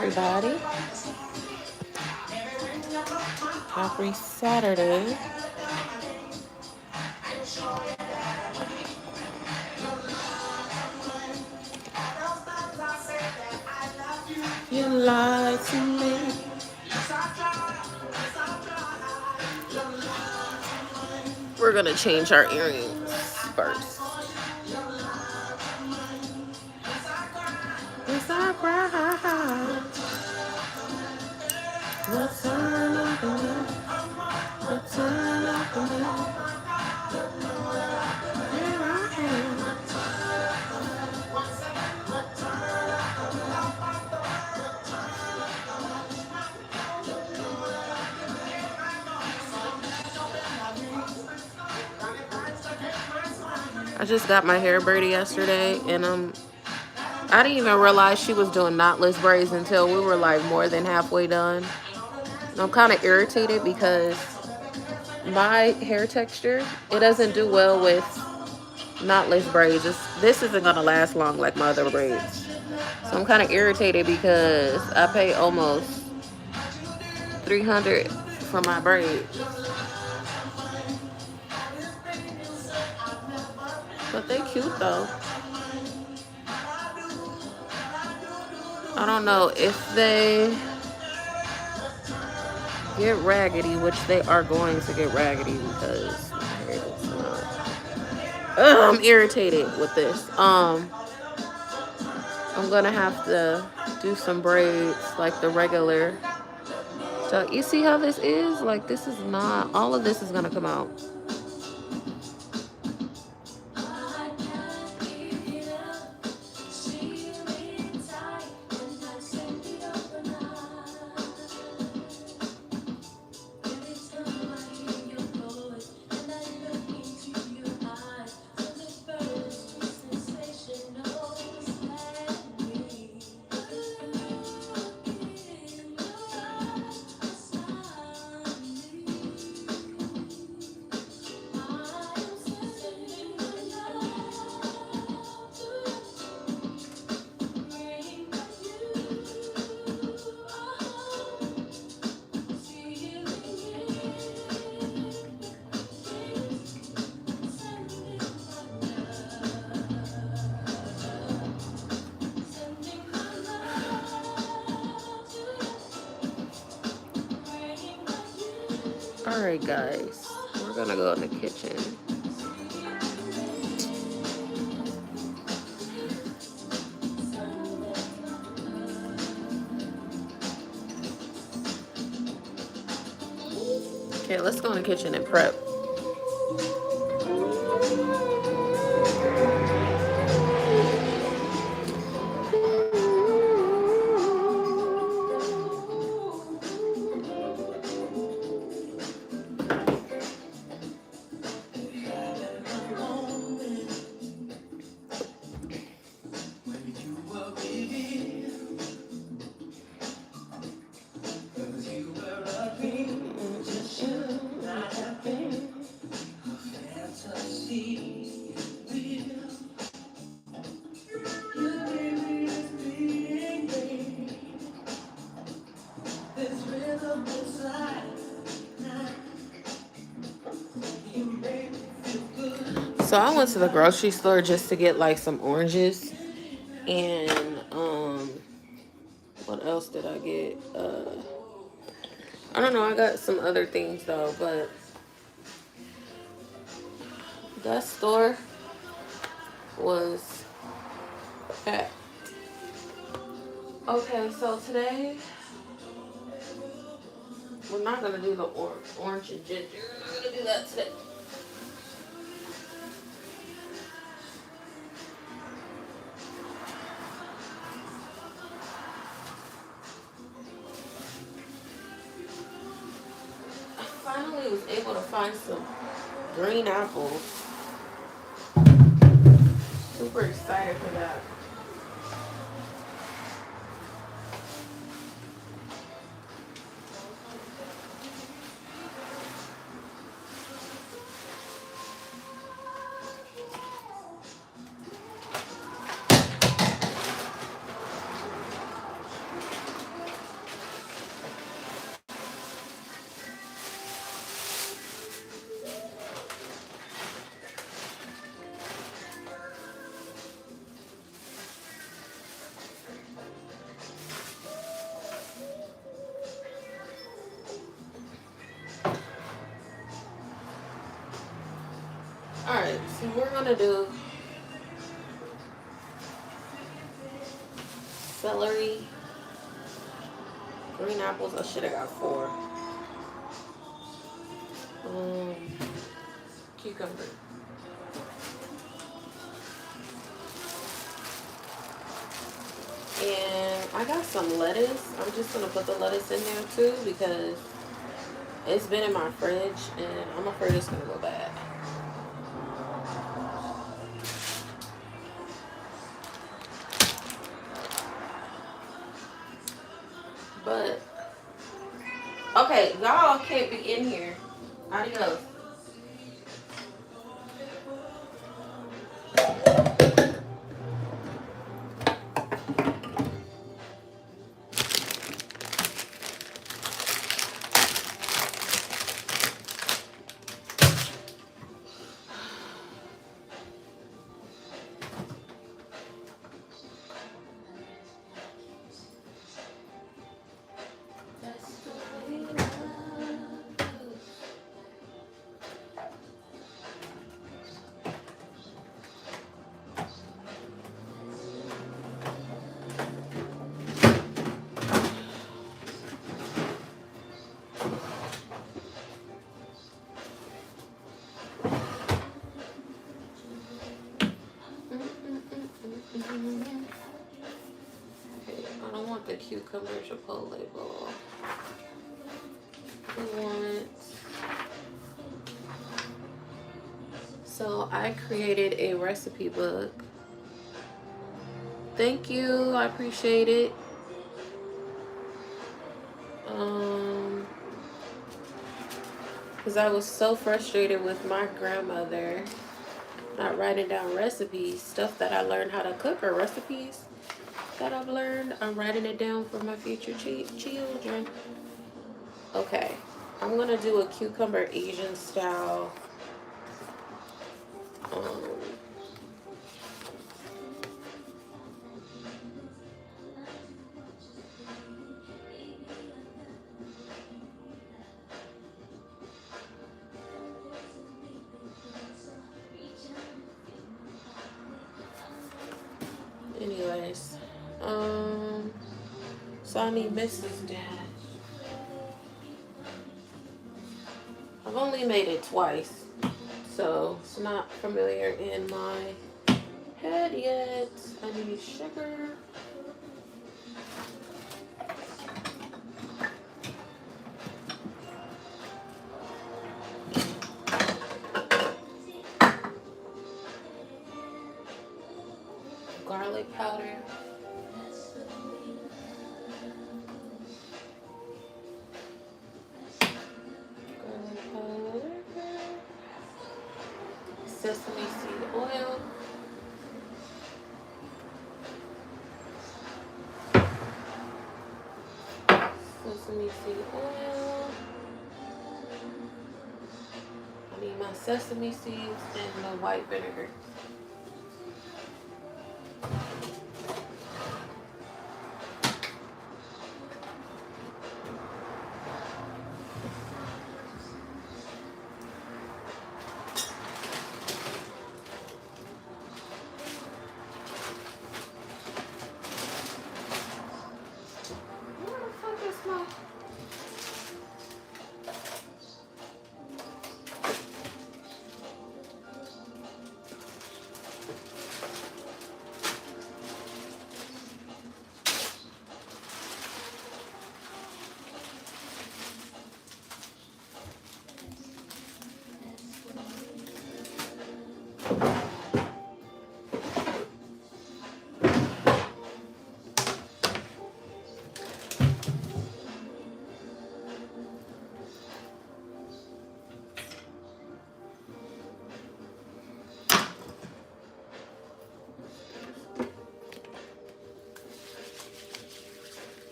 everybody. Happy Saturday. You lied to me. We're gonna change our earrings first. Yes, I cried. Let's turn up the moon. Let's turn up the moon. Here I am. I just got my hair braided yesterday, and I didn't even realize she was doing knotless braids until we were like more than halfway done. And I'm kind of irritated because my hair texture, it doesn't do well with knotless braids. This isn't gonna last long like my other braids. So I'm kind of irritated because I pay almost $300 for my braids. But they cute though. I don't know if they get raggedy, which they are going to get raggedy because my hair is not. I'm irritated with this. I'm gonna have to do some braids like the regular. So you see how this is? Like, this is not, all of this is gonna come out. All right, guys, we're gonna go in the kitchen. Okay, let's go in the kitchen and prep. So I went to the grocery store just to get like some oranges, and what else did I get? I don't know, I got some other things though, but that store was packed. Okay, so today we're not gonna do the orange and ginger. We're not gonna do that today. Finally was able to find some green apples. Super excited for that. gonna do celery, green apples. I should have got 4. Cucumber. And I got some lettuce. I'm just gonna put the lettuce in there too because it's been in my fridge and I'm afraid it's gonna go bad. But okay, y'all can't be in here. Adios. I don't want the cucumber chipotle bowl. So I created a recipe book. Thank you, I appreciate it. Because I was so frustrated with my grandmother not writing down recipes, stuff that I learned how to cook, or recipes that I've learned. I'm writing it down for my future children. Okay, I'm gonna do a cucumber Asian style. Anyways, so I need Mrs. Dash. I've only made it twice, so it's not familiar in my head yet. I need sugar. Garlic powder. Garlic powder. Sesame seed oil. Sesame seed oil. I need my sesame seeds and the white vinegar.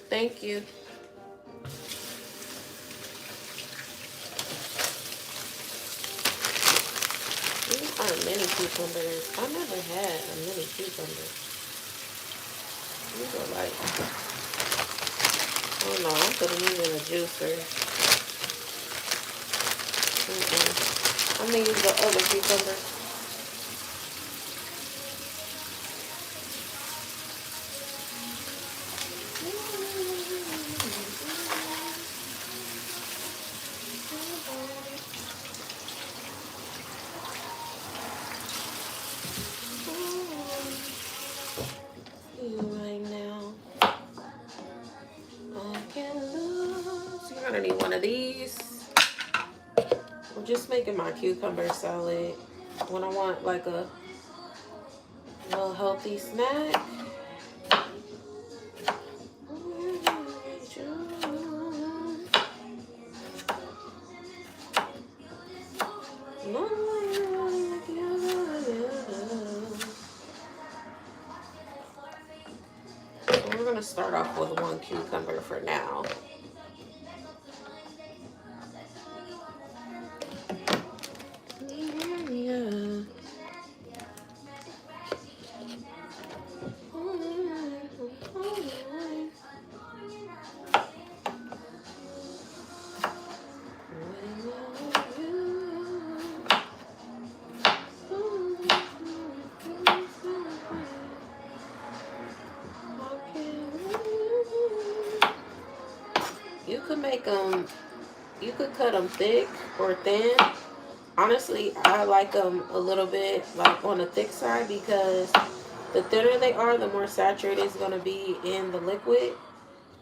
Thank you. These are mini cucumbers. I never had a mini cucumber. These are like, oh no, I'm putting these in a juicer. I'm gonna use the other cucumbers. making my cucumber salad when I want like a little healthy snack. So we're gonna start off with one cucumber for now. You could make them, you could cut them thick or thin. Honestly, I like them a little bit like on the thick side because the thinner they are, the more saturated it's going to be in the liquid.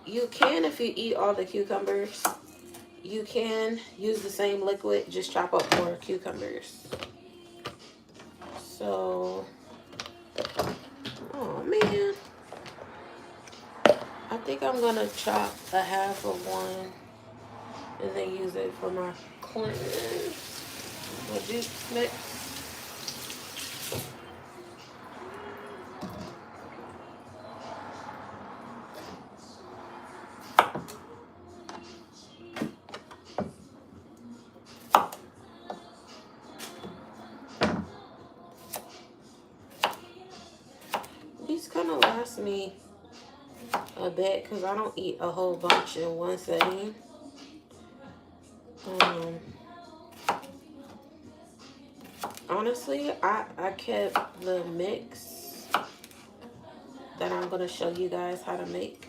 You can, if you eat all the cucumbers, you can use the same liquid, just chop up more cucumbers. So, oh man. I think I'm going to chop a half of one and then use it for my cleanse. My juice mix. These kind of last me a bit because I don't eat a whole bunch in one setting. Honestly, I kept the mix that I'm going to show you guys how to make.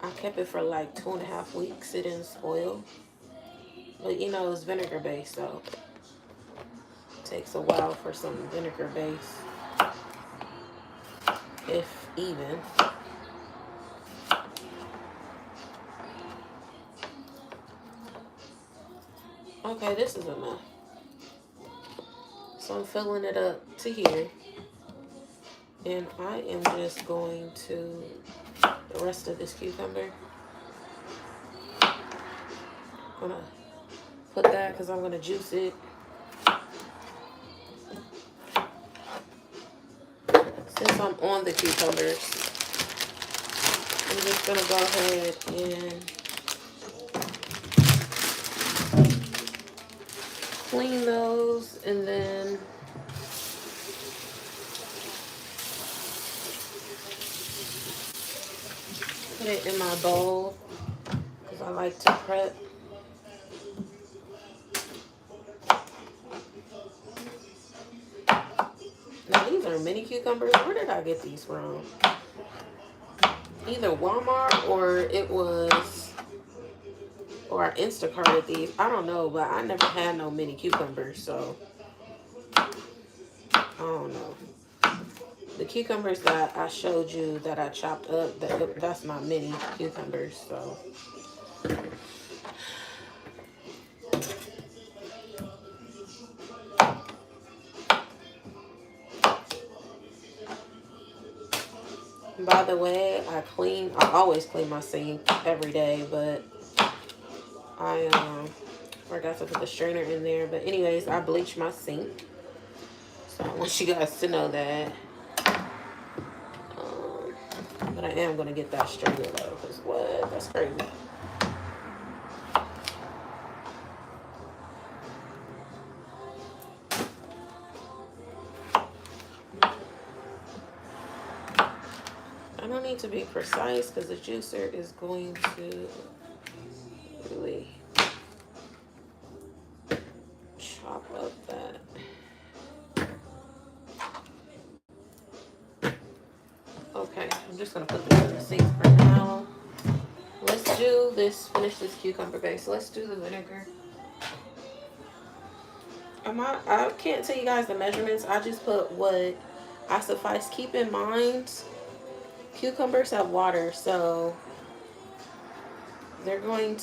I kept it for like 2.5 weeks. It didn't spoil. But you know, it's vinegar based, so it takes a while for some vinegar base, if even. Okay, this is enough. So I'm filling it up to here. And I am just going to, the rest of this cucumber, I'm going to put that because I'm going to juice it. Since I'm on the cucumbers, I'm just going to go ahead and clean those and then put it in my bowl because I like to prep. Now these are mini cucumbers. Where did I get these from? Either Walmart or it was, or I Instacarted these. I don't know, but I never had no mini cucumbers, so I don't know. The cucumbers that I showed you that I chopped up, that's my mini cucumbers, so. By the way, I always clean my sink every day, but I forgot to put the strainer in there. But anyways, I bleach my sink. So I want you guys to know that. But I am going to get that strainer though, because what? That's crazy. I don't need to be precise because the juicer is going to really chop up that. Okay, I'm just going to put this in the sink for now. Let's do this, finish this cucumber base. Let's do the vinegar. I can't tell you guys the measurements. I just put what I suffice. Keep in mind, cucumbers have water, so you're going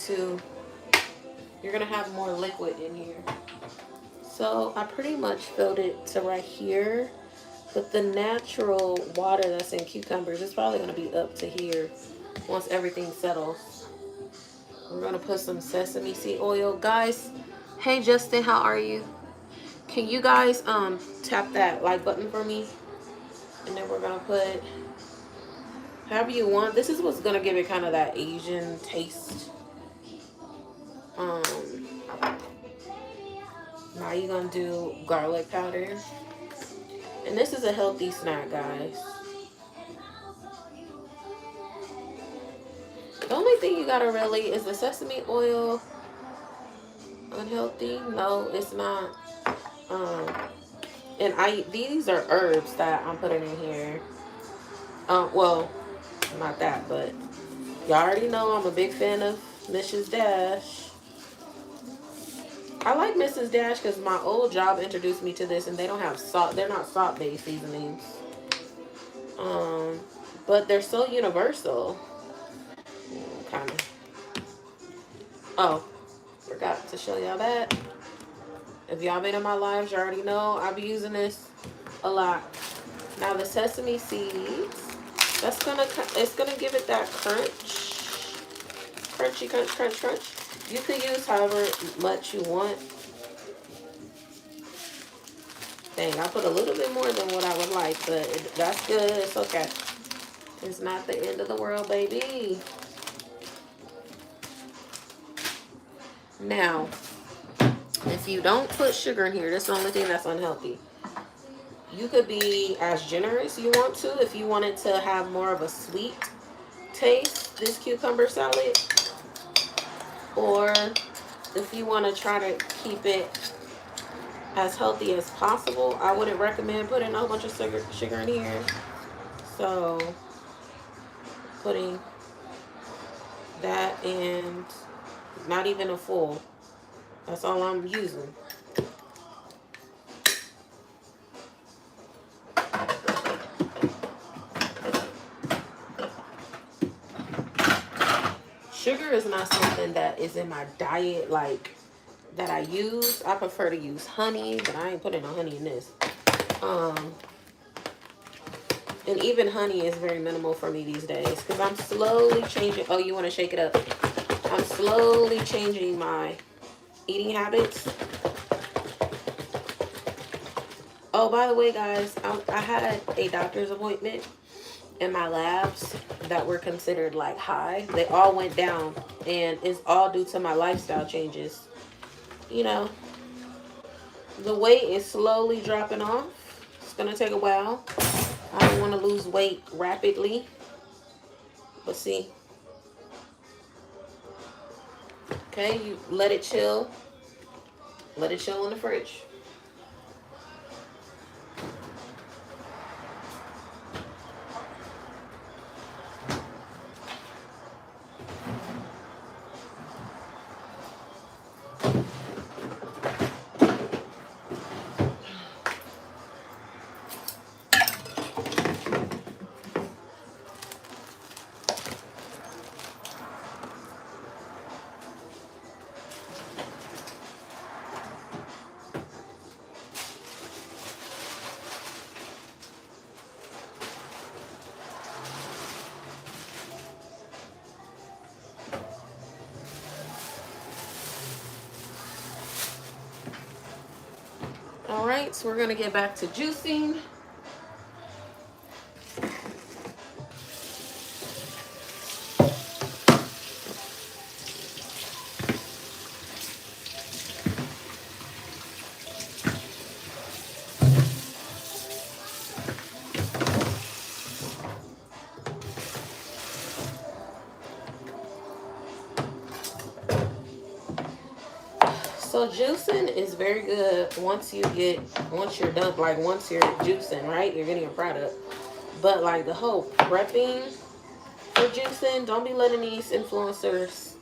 you're gonna have more liquid in here. So I pretty much filled it to right here, but the natural water that's in cucumbers is probably gonna be up to here once everything settles. We're gonna put some sesame seed oil. Guys, hey Justin, how are you? Can you guys tap that like button for me? And then we're gonna put however you want. This is what's gonna give it kind of that Asian taste. Now you're gonna do garlic powder. And this is a healthy snack, guys. The only thing you gotta really is the sesame oil unhealthy? No, it's not. And these are herbs that I'm putting in here. Well, not that, but y'all already know I'm a big fan of Mrs. Dash. I like Mrs. Dash because my old job introduced me to this, and they don't have salt. They're not salt-based seasonings. But they're so universal. Kind of. Oh, forgot to show y'all that. If y'all been in my lives, you already know I be using this a lot. Now the sesame seeds, it's gonna give it that crunchy crunch. You could use however much you want. Dang, I put a little bit more than what I would like, but that's good. It's okay. It's not the end of the world, baby. Now, if you don't put sugar in here, that's the only thing that's unhealthy. You could be as generous you want to if you wanted to have more of a sweet taste, this cucumber salad. Or if you want to try to keep it as healthy as possible, I wouldn't recommend putting a whole bunch of sugar in here. So, putting that and not even a full. That's all I'm using. Sugar is not something that is in my diet, like, that I use. I prefer to use honey, but I ain't putting no honey in this. And even honey is very minimal for me these days because I'm slowly changing. Oh, you want to shake it up? I'm slowly changing my eating habits. Oh, by the way, guys, I had a doctor's appointment and my labs that were considered like high, they all went down, and it's all due to my lifestyle changes. You know, the weight is slowly dropping off. It's gonna take a while. I don't want to lose weight rapidly, but see. Okay, you let it chill. Let it chill in the fridge. All right, so we're gonna get back to juicing. So juicing is very good once you're done, like once you're juicing, right? You're getting a product. But like the whole prepping for juicing, don't be letting these influencers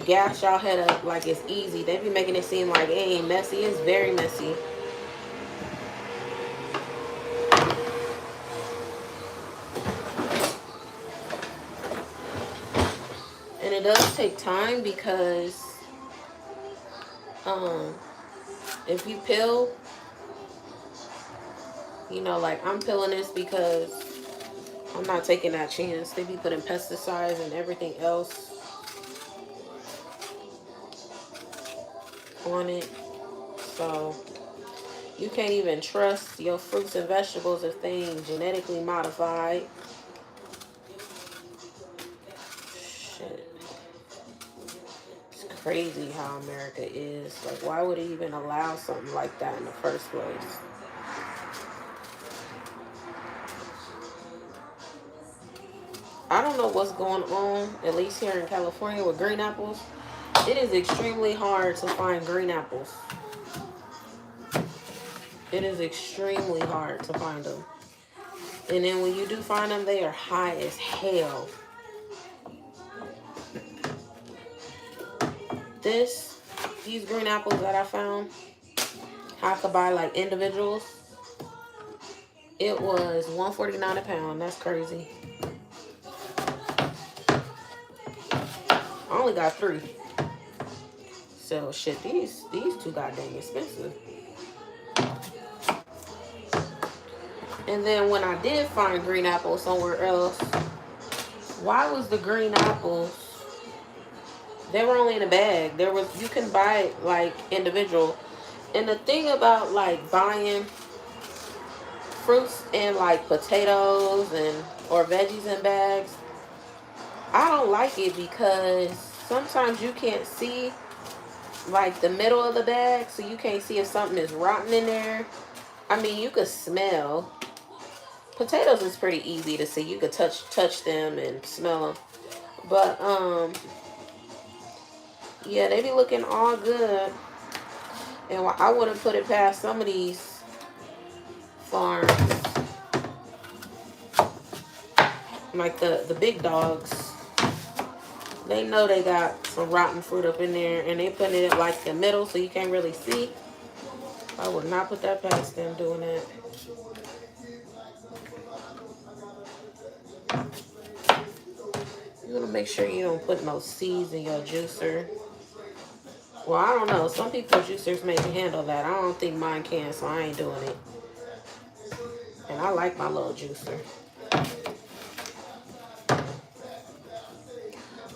gas y'all head up like it's easy. They be making it seem like it ain't messy. It's very messy. And it does take time because Um, if you pill, you know, like I'm pilling this because I'm not taking that chance. They be putting pesticides and everything else on it. So you can't even trust your fruits and vegetables if they ain't genetically modified. Shit. It's crazy how America is. Like, why would it even allow something like that in the first place? I don't know what's going on, at least here in California, with green apples. It is extremely hard to find green apples. It is extremely hard to find them. And then when you do find them, they are high as hell. These green apples that I found, I could buy like individuals. It was $1.49 a pound. That's crazy. I only got 3. So shit, these too goddamn expensive. And then when I did find green apples somewhere else, why was the green apples? They were only in a bag. You can buy it like individual. And the thing about like buying fruits and like potatoes or veggies in bags, I don't like it because sometimes you can't see like the middle of the bag, so you can't see if something is rotten in there. I mean, you could smell. Potatoes is pretty easy to see. You could touch them and smell them. But yeah, they be looking all good. And I wouldn't put it past some of these farms, like the big dogs. They know they got some rotten fruit up in there, and they putting it like the middle so you can't really see. I would not put that past them doing that. You want to make sure you don't put no seeds in your juicer. Well, I don't know. Some people's juicers may handle that. I don't think mine can, so I ain't doing it. And I like my little juicer.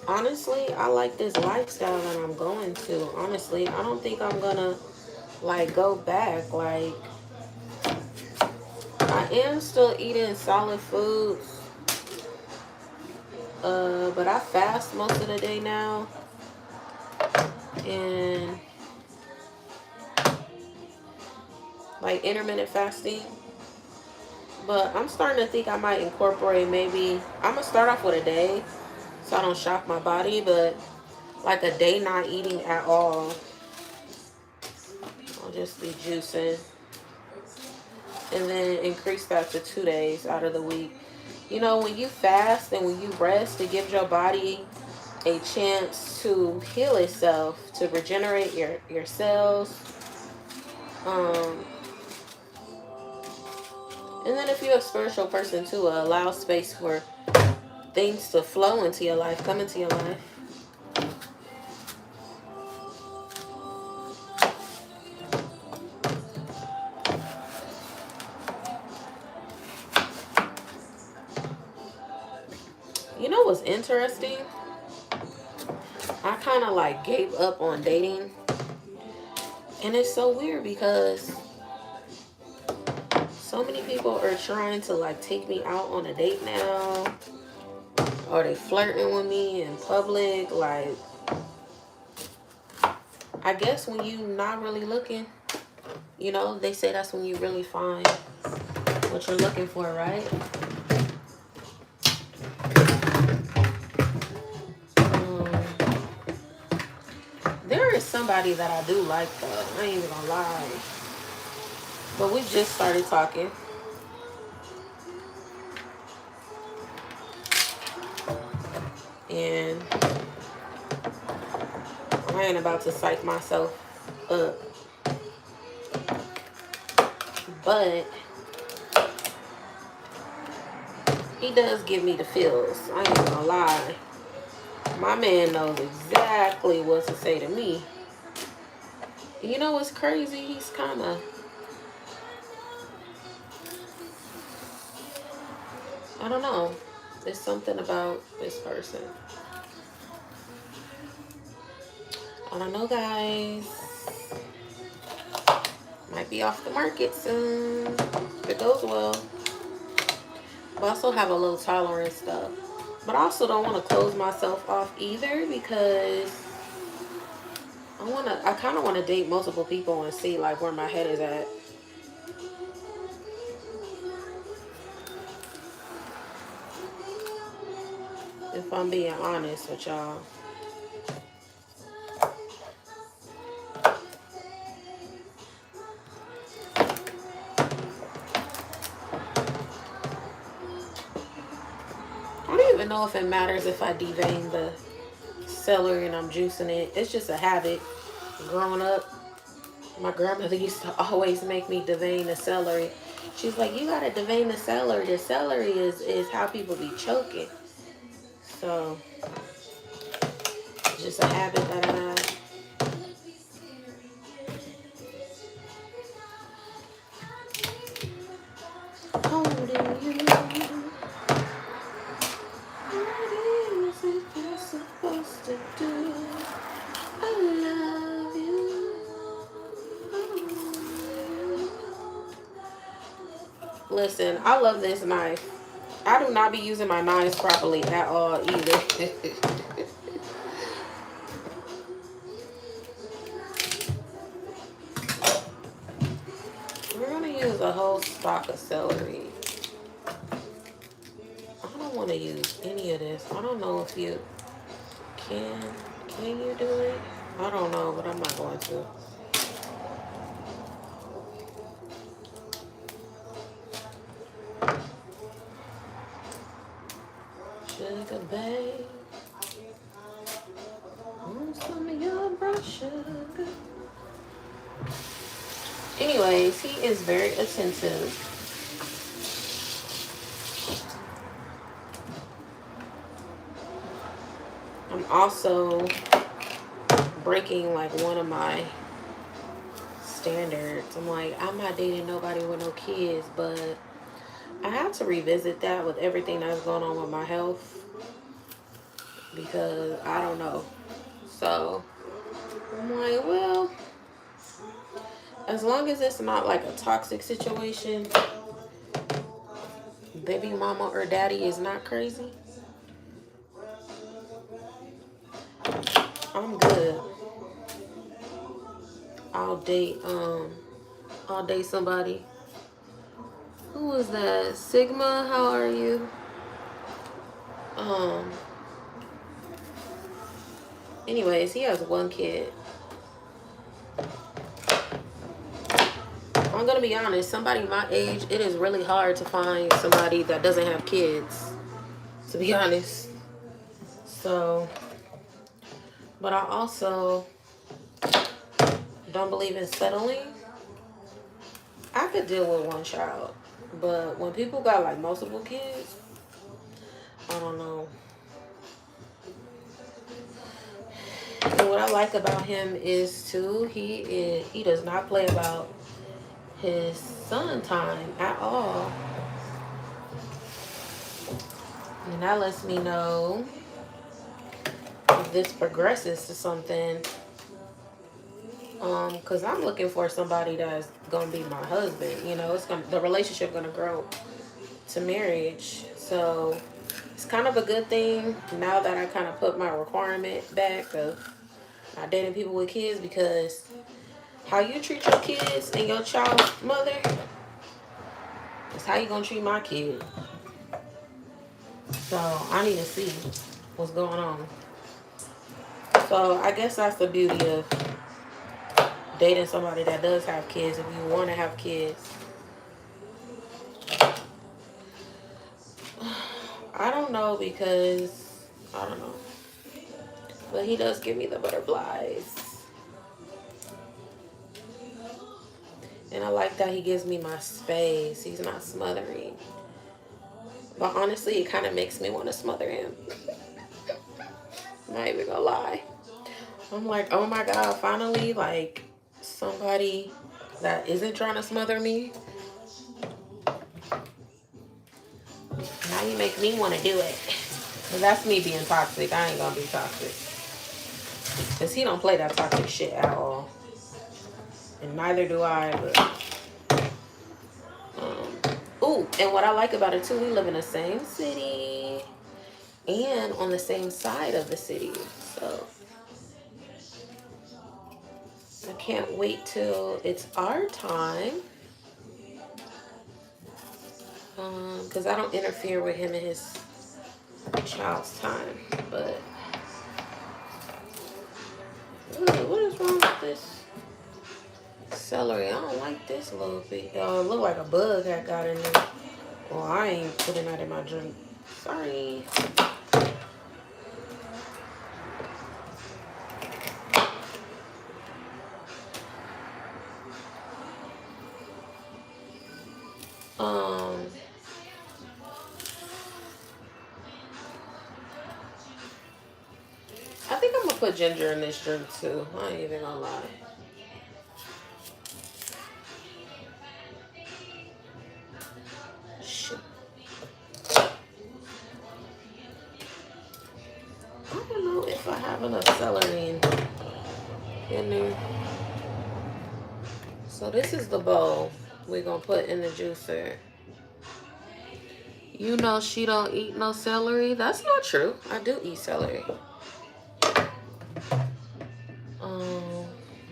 Honestly, I like this lifestyle that I'm going to. Honestly, I don't think I'm gonna like go back. Like, I am still eating solid foods, but I fast most of the day now, and like intermittent fasting. But I'm starting to think I might incorporate, maybe I'm gonna start off with a day so I don't shock my body, but like a day not eating at all. I'll just be juicing, and then increase that to 2 days out of the week. You know, when you fast and when you rest, it gives your body a chance to heal itself, to regenerate your cells. And then if you're a spiritual person too, allow space for things to flow into your life, come into your life. You know what's interesting? I kind of like gave up on dating. And it's so weird because so many people are trying to like take me out on a date now. Or they flirting with me in public. Like, I guess when you not really looking, you know, they say that's when you really find what you're looking for, right? There is somebody that I do like though. I ain't even gonna lie. But we just started talking. And I ain't about to psych myself up. But he does give me the feels. I ain't gonna lie. My man knows exactly what to say to me. You know what's crazy? He's kind of, I don't know. There's something about this person. I don't know, guys. Might be off the market soon. If it goes well. But I also have a low tolerance stuff. But I also don't want to close myself off either, because I kind of want to date multiple people and see like where my head is at. If I'm being honest with y'all. I don't even know if it matters if I devein the celery and I'm juicing it. It's just a habit. Growing up, my grandmother used to always make me devein the celery. She's like, you gotta devein the celery. The celery is how people be choking. So, it's just a habit that I have. Holding you. What is it you're supposed to do? I love you. Listen, I love this knife. I do not be using my knives properly at all either. We're going to use a whole stalk of celery. I don't want to use any of this. I don't know if you can. Can you do it? I don't know, but I'm not going to. Sugar babe, want some of your brown sugar. Anyways, he is very attentive. I'm also breaking like one of my standards. I'm like, I'm not dating nobody with no kids, but I have to revisit that with everything that's going on with my health, because I don't know. So I'm like, well, as long as it's not like a toxic situation, baby mama or daddy is not crazy, I'm good. I'll date somebody. Who was that? Sigma, how are you? Anyways, he has one kid. I'm gonna be honest, somebody my age, it is really hard to find somebody that doesn't have kids, to be honest. So, but I also don't believe in settling. I could deal with one child, but when people got like multiple kids, I don't know. And what I like about him is too, he does not play about his son time at all. And that lets me know if this progresses to something. Because I'm looking for somebody that's gonna be my husband. You know, the relationship gonna grow to marriage. So it's kind of a good thing now that I kind of put my requirement back of not dating people with kids, because how you treat your kids and your child's mother is how you gonna treat my kid. So I need to see what's going on. So I guess that's the beauty of dating somebody that does have kids, if you want to have kids. I don't know, because I don't know, but he does give me the butterflies, and I like that he gives me my space. He's not smothering, but honestly it kind of makes me want to smother him. I'm not even gonna lie. I'm like, oh my god, finally, like, somebody that isn't trying to smother me. Now you make me want to do it. But that's me being toxic. I ain't gonna be toxic. Because he don't play that toxic shit at all. And neither do I. But, ooh, and what I like about it too, we live in the same city. And on the same side of the city. So I can't wait till it's our time. Because I don't interfere with him and his child's time. But what is wrong with this celery? I don't like this little bit. It look like a bug had got in there. Well, I ain't putting that in my drink. Sorry. I think I'm gonna put ginger in this drink too. I ain't even gonna lie. Shit. I don't know if I have enough celery in there. So this is the bowl we're gonna put in the juicer. You know she don't eat no celery. That's not true. I do eat celery.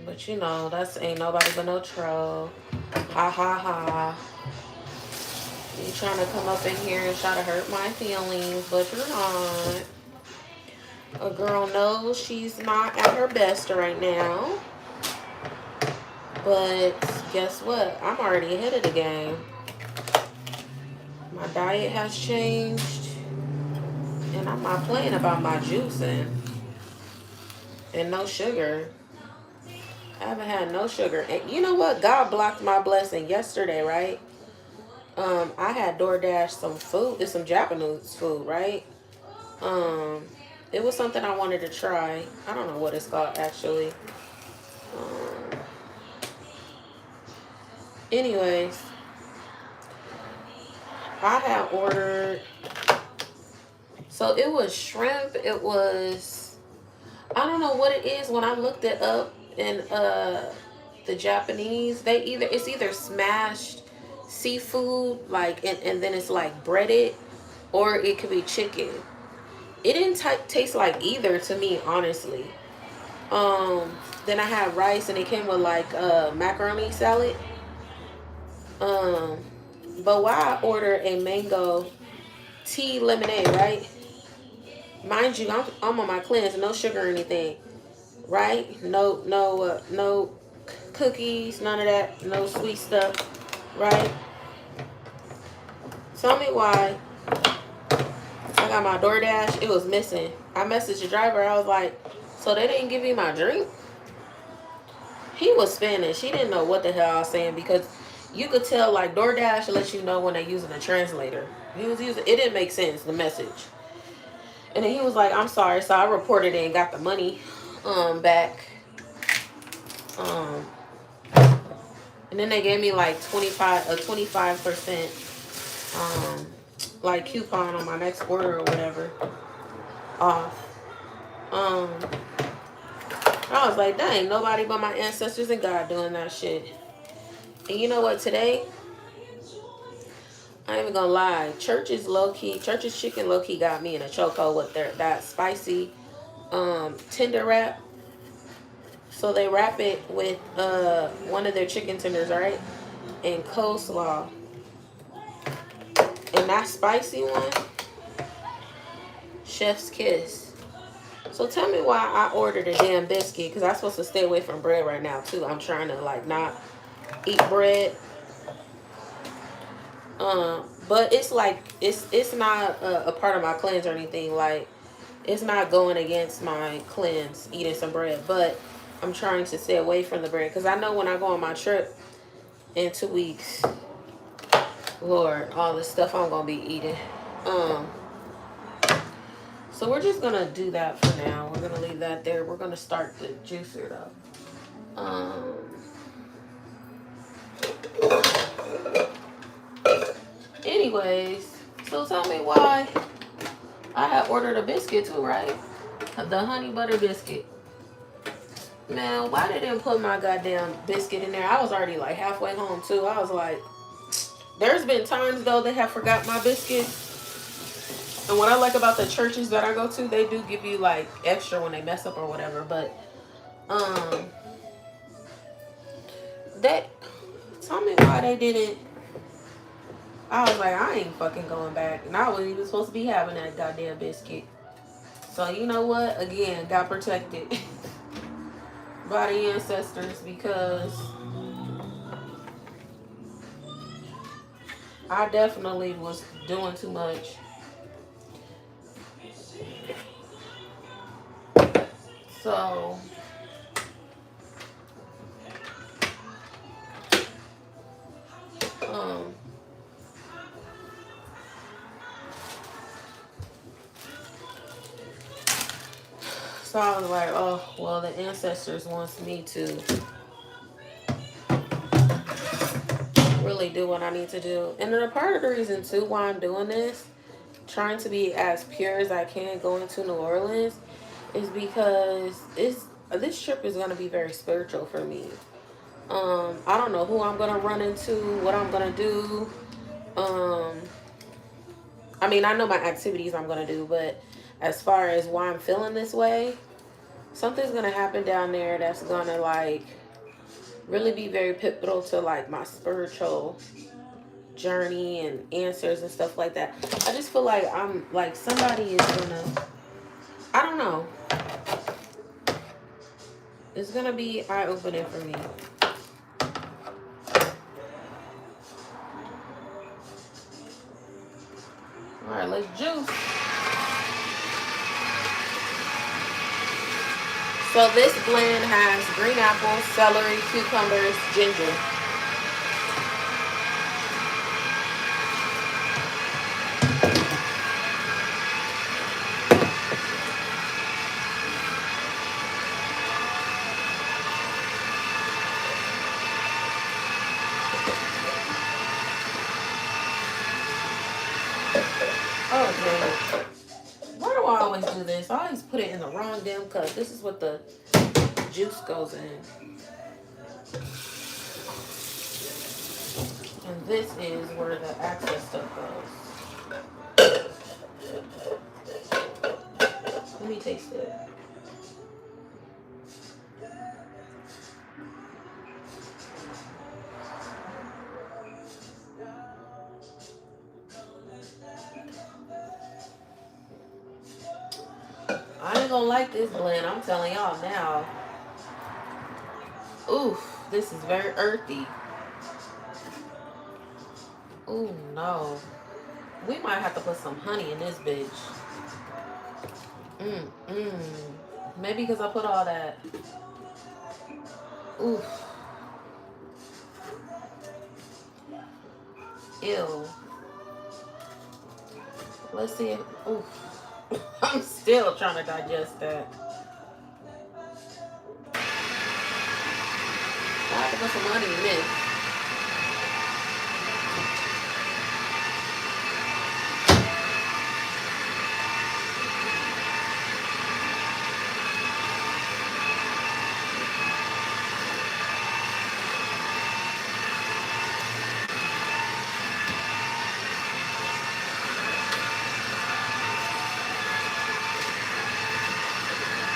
But you know, that's ain't nobody but no troll. Ha ha ha. You trying to come up in here and try to hurt my feelings, but you're not. A girl knows she's not at her best right now. But guess what? I'm already ahead of the game. My diet has changed. And I'm not playing about my juicing. And no sugar. I haven't had no sugar. And you know what? God blocked my blessing yesterday, right? I had DoorDash some food. It's some Japanese food, right? It was something I wanted to try. I don't know what it's called, actually. Anyways, I had ordered. So it was shrimp. It was, I don't know what it is. When I looked it up in the Japanese, it's either smashed seafood, like, and then it's like breaded, or it could be chicken. It didn't taste like either to me, honestly. Then I had rice, and it came with like macaroni salad. But why I ordered a mango tea lemonade, right? Mind you, I'm on my cleanse, no sugar or anything, right? No cookies, none of that, no sweet stuff, right? Tell me why I got my DoorDash, it was missing. I messaged the driver, I was like, so they didn't give me my drink? He was Spanish. He didn't know what the hell I was saying, because you could tell, like, DoorDash lets you know when they're using a translator. It didn't make sense, the message. And then he was like, I'm sorry. So I reported it and got the money back. And then they gave me like 25% like coupon on my next order or whatever off. I was like, dang, nobody but my ancestors and God doing that shit. And you know what, today, I ain't even gonna lie, Church's chicken low-key got me in a chokehold with that spicy tender wrap. So they wrap it with one of their chicken tenders, right? And coleslaw. And that spicy one, chef's kiss. So tell me why I ordered a damn biscuit, because I'm supposed to stay away from bread right now too. I'm trying to like not eat bread. But it's like it's not a part of my cleanse or anything. Like, it's not going against my cleanse eating some bread, but I'm trying to stay away from the bread, because I know when I go on my trip in 2 weeks, Lord, all this stuff I'm gonna be eating. So we're just gonna do that for now. We're gonna leave that there. We're gonna start the juicer though. anyways, so tell me why I had ordered a biscuit too, right? The honey butter biscuit. Man, why they didn't put my goddamn biscuit in there? I was already like halfway home too. I was like, there's been times though they have forgot my biscuit. And what I like about the churches that I go to, they do give you like extra when they mess up or whatever. But that, tell me why they didn't. I was like, I ain't fucking going back. And I wasn't even supposed to be having that goddamn biscuit. So you know what? Again, got protected by the ancestors because I definitely was doing too much. So so I was like, oh, well, the ancestors wants me to really do what I need to do. And then a part of the reason, too, why I'm doing this, trying to be as pure as I can going to New Orleans, is because this trip is going to be very spiritual for me. I don't know who I'm going to run into, what I'm going to do. I mean, I know my activities I'm going to do, but as far as why I'm feeling this way, something's going to happen down there that's going to, like, really be very pivotal to, like, my spiritual journey and answers and stuff like that. I just feel like I'm, like, somebody is going to, I don't know. It's going to be eye-opening for me. All right, let's juice. So this blend has green apples, celery, cucumbers, ginger. Oh, man. Why do I always do this? I always put it in the wrong damn cup. This is what the juice goes in. And this is where the access stuff goes. Let me taste it. I ain't gonna like this blend, I'm telling y'all now. Oof, this is very earthy. Ooh, no. We might have to put some honey in this bitch. Maybe because I put all that. Oof. Ew. Let's see if, oof. I'm still trying to digest that. I have to put some honey in this.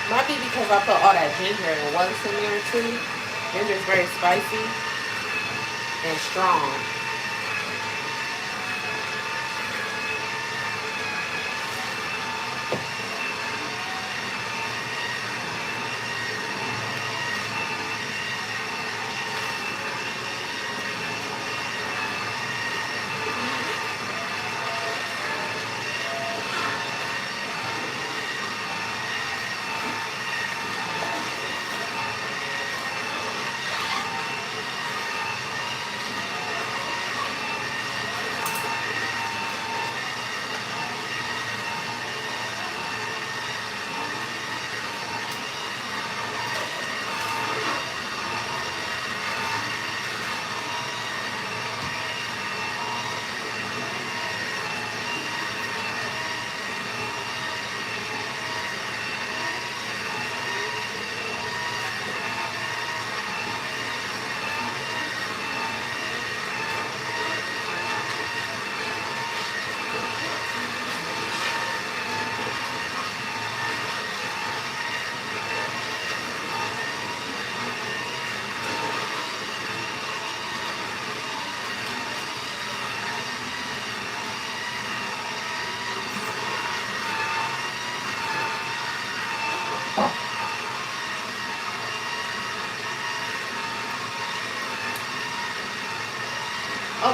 Might be because I put all that ginger at once in there too. Ginger is very spicy and strong.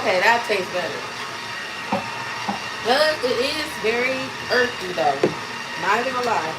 Okay, that tastes better. But it is very earthy though. Not even gonna lie.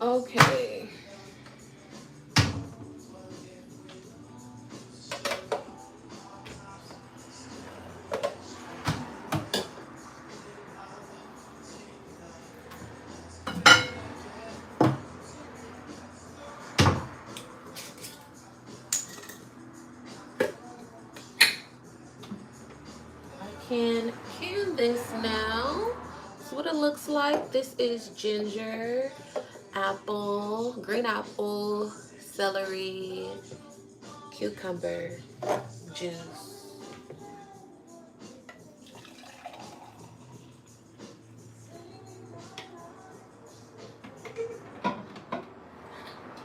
Okay. I can this now. That's what it looks like. This is ginger, apple, green apple, celery, cucumber juice.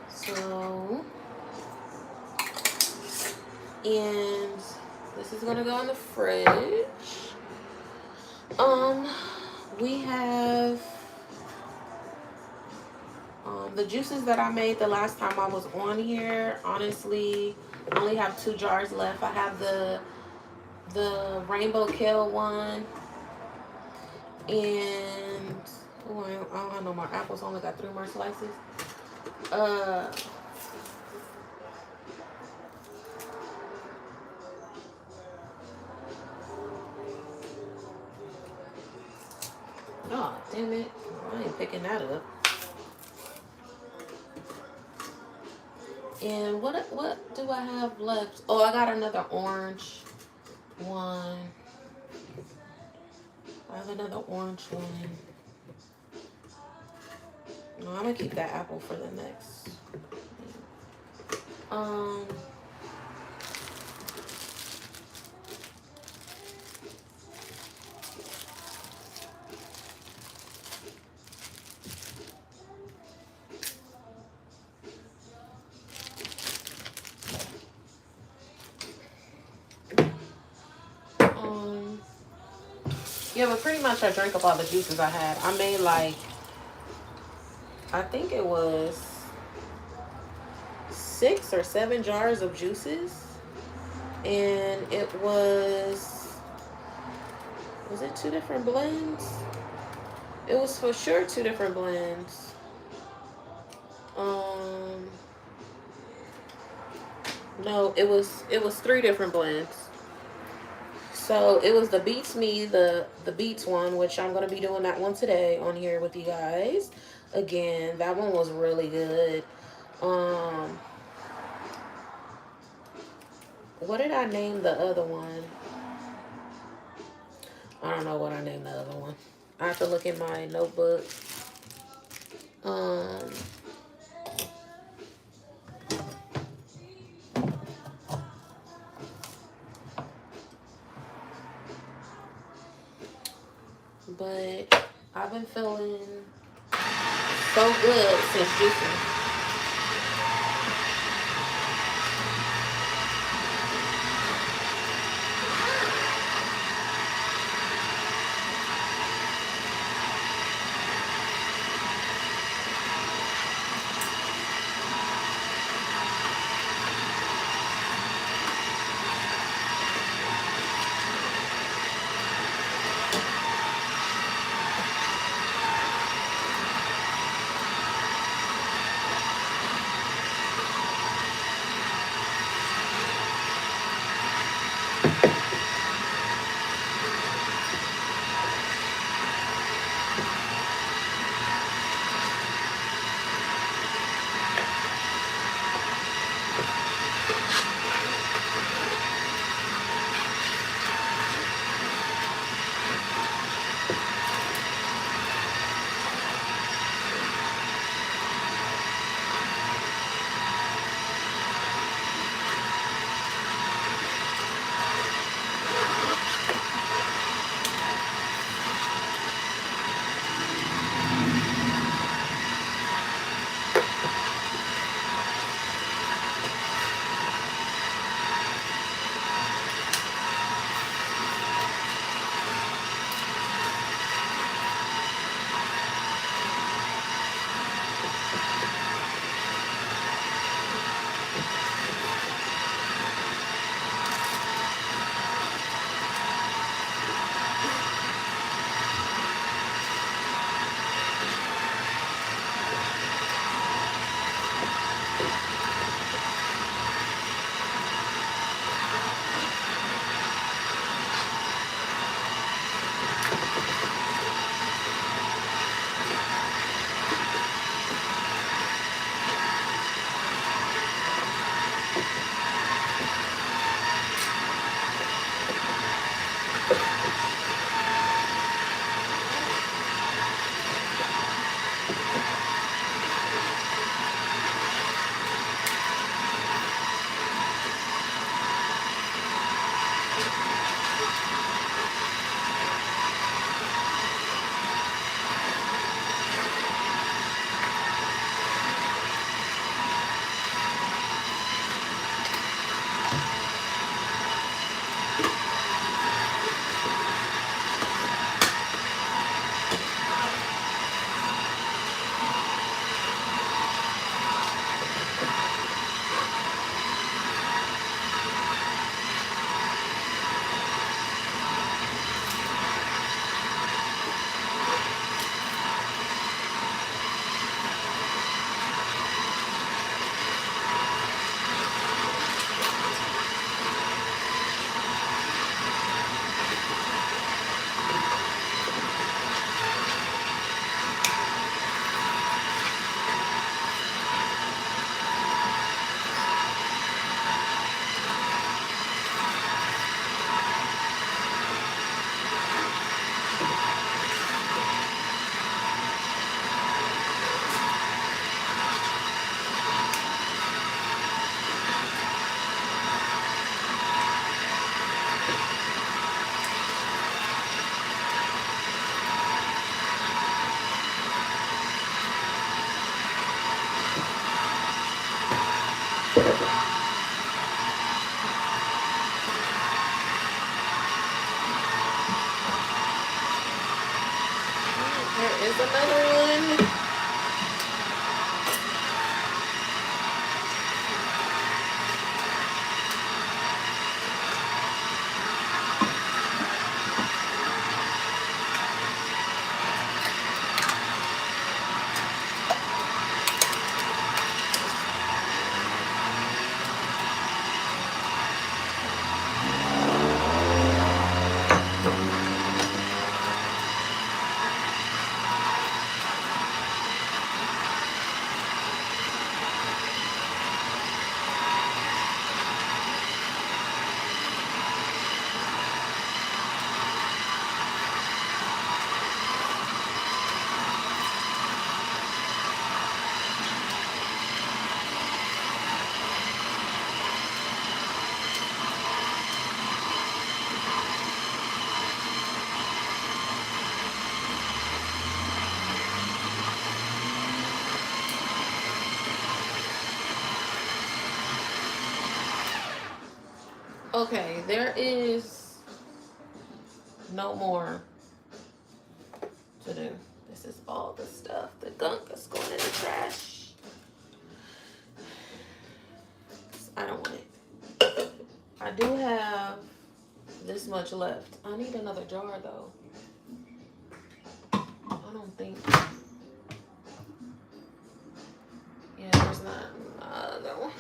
So, and this is gonna go in the fridge. We have the juices that I made the last time I was on here. Honestly, I only have 2 jars left. I have the rainbow kale one, and oh, I don't have no more apples. I only got 3 more slices. Uh, oh damn it! I ain't picking that up. And what do I have left? Oh, I got another orange one. I have another orange one. No, I'm gonna keep that apple for the next. Um. Yeah, but pretty much I drank up all the juices I had. I made like, I think it was 6 or 7 jars of juices. And it was it 2 different blends? It was for sure 2 different blends. No, it was 3 different blends. So it was the Beats Me, the Beats one, which I'm gonna be doing that one today on here with you guys. Again, that one was really good. Um, what did I name the other one? I don't know what I named the other one. I have to look in my notebook. Um, but I've been feeling so good since juicing. There is another one. Okay, there is no more to do. This is all the stuff. The gunk is going in the trash. I don't want it. I do have this much left. I need another jar though. I don't think. Yeah, there's not another one.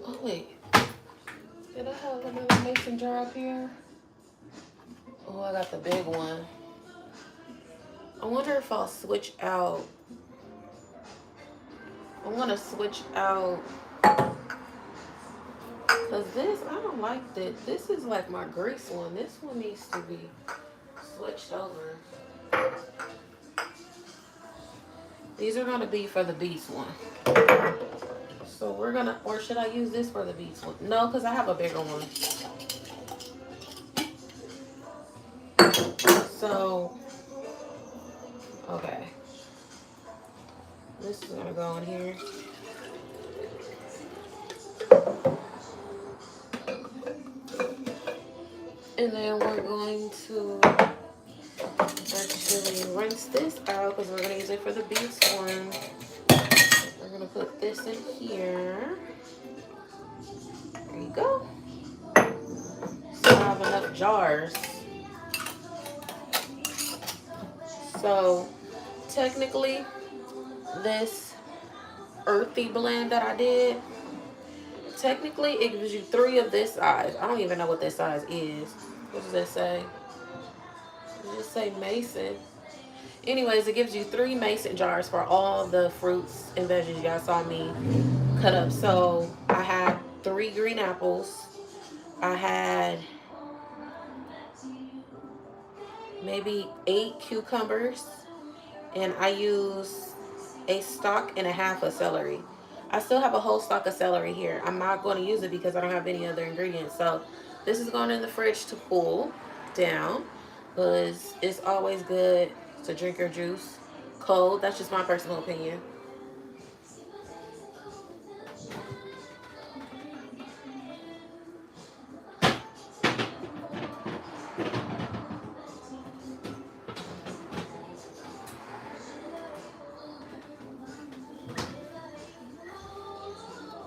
Oh wait, did I have another mason jar up here? Oh, I got the big one. I wonder if I'll switch out. I'm gonna switch out because this, I don't like that. This is like my grease one. This one needs to be switched over. These are gonna be for the beast one. So we're gonna, or should I use this for the beast one? No, because I have a bigger one. So, okay. This is gonna go in here. And then we're going to actually rinse this out because we're gonna use it for the beast one. We're gonna put this in here. There you go. So I have enough jars. So technically, this earthy blend that I did, technically it gives you 3 of this size. I don't even know what this size is. What does it say? It just say mason. Anyways, it gives you 3 mason jars for all the fruits and veggies you guys saw me cut up. So I had 3 green apples. I had maybe 8 cucumbers. And I use a stalk and a half of celery. I still have a whole stalk of celery here. I'm not going to use it because I don't have any other ingredients. So this is going in the fridge to cool down because it's always good to drink your juice cold. That's just my personal opinion.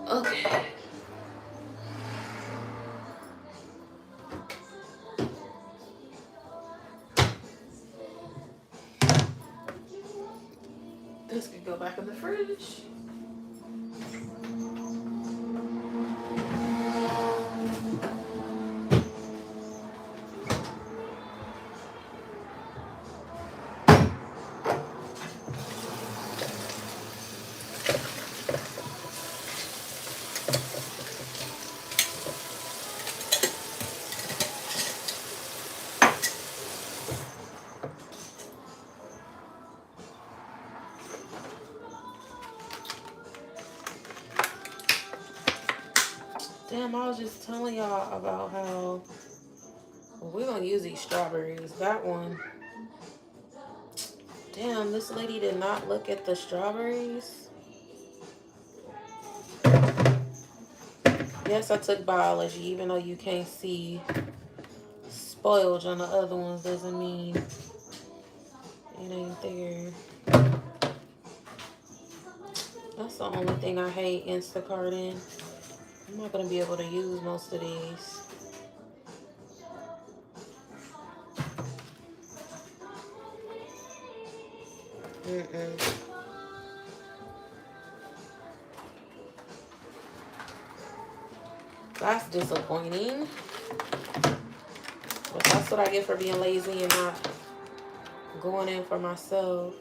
Okay. This can go back in the fridge. Damn, I was just telling y'all about how we're gonna use these strawberries. That one. Damn, this lady did not look at the strawberries. Yes, I took biology, even though you can't see spoilage on the other ones, doesn't mean it ain't there. That's the only thing I hate Instacart in. I'm not going to be able to use most of these. That's disappointing. But that's what I get for being lazy and not going in for myself.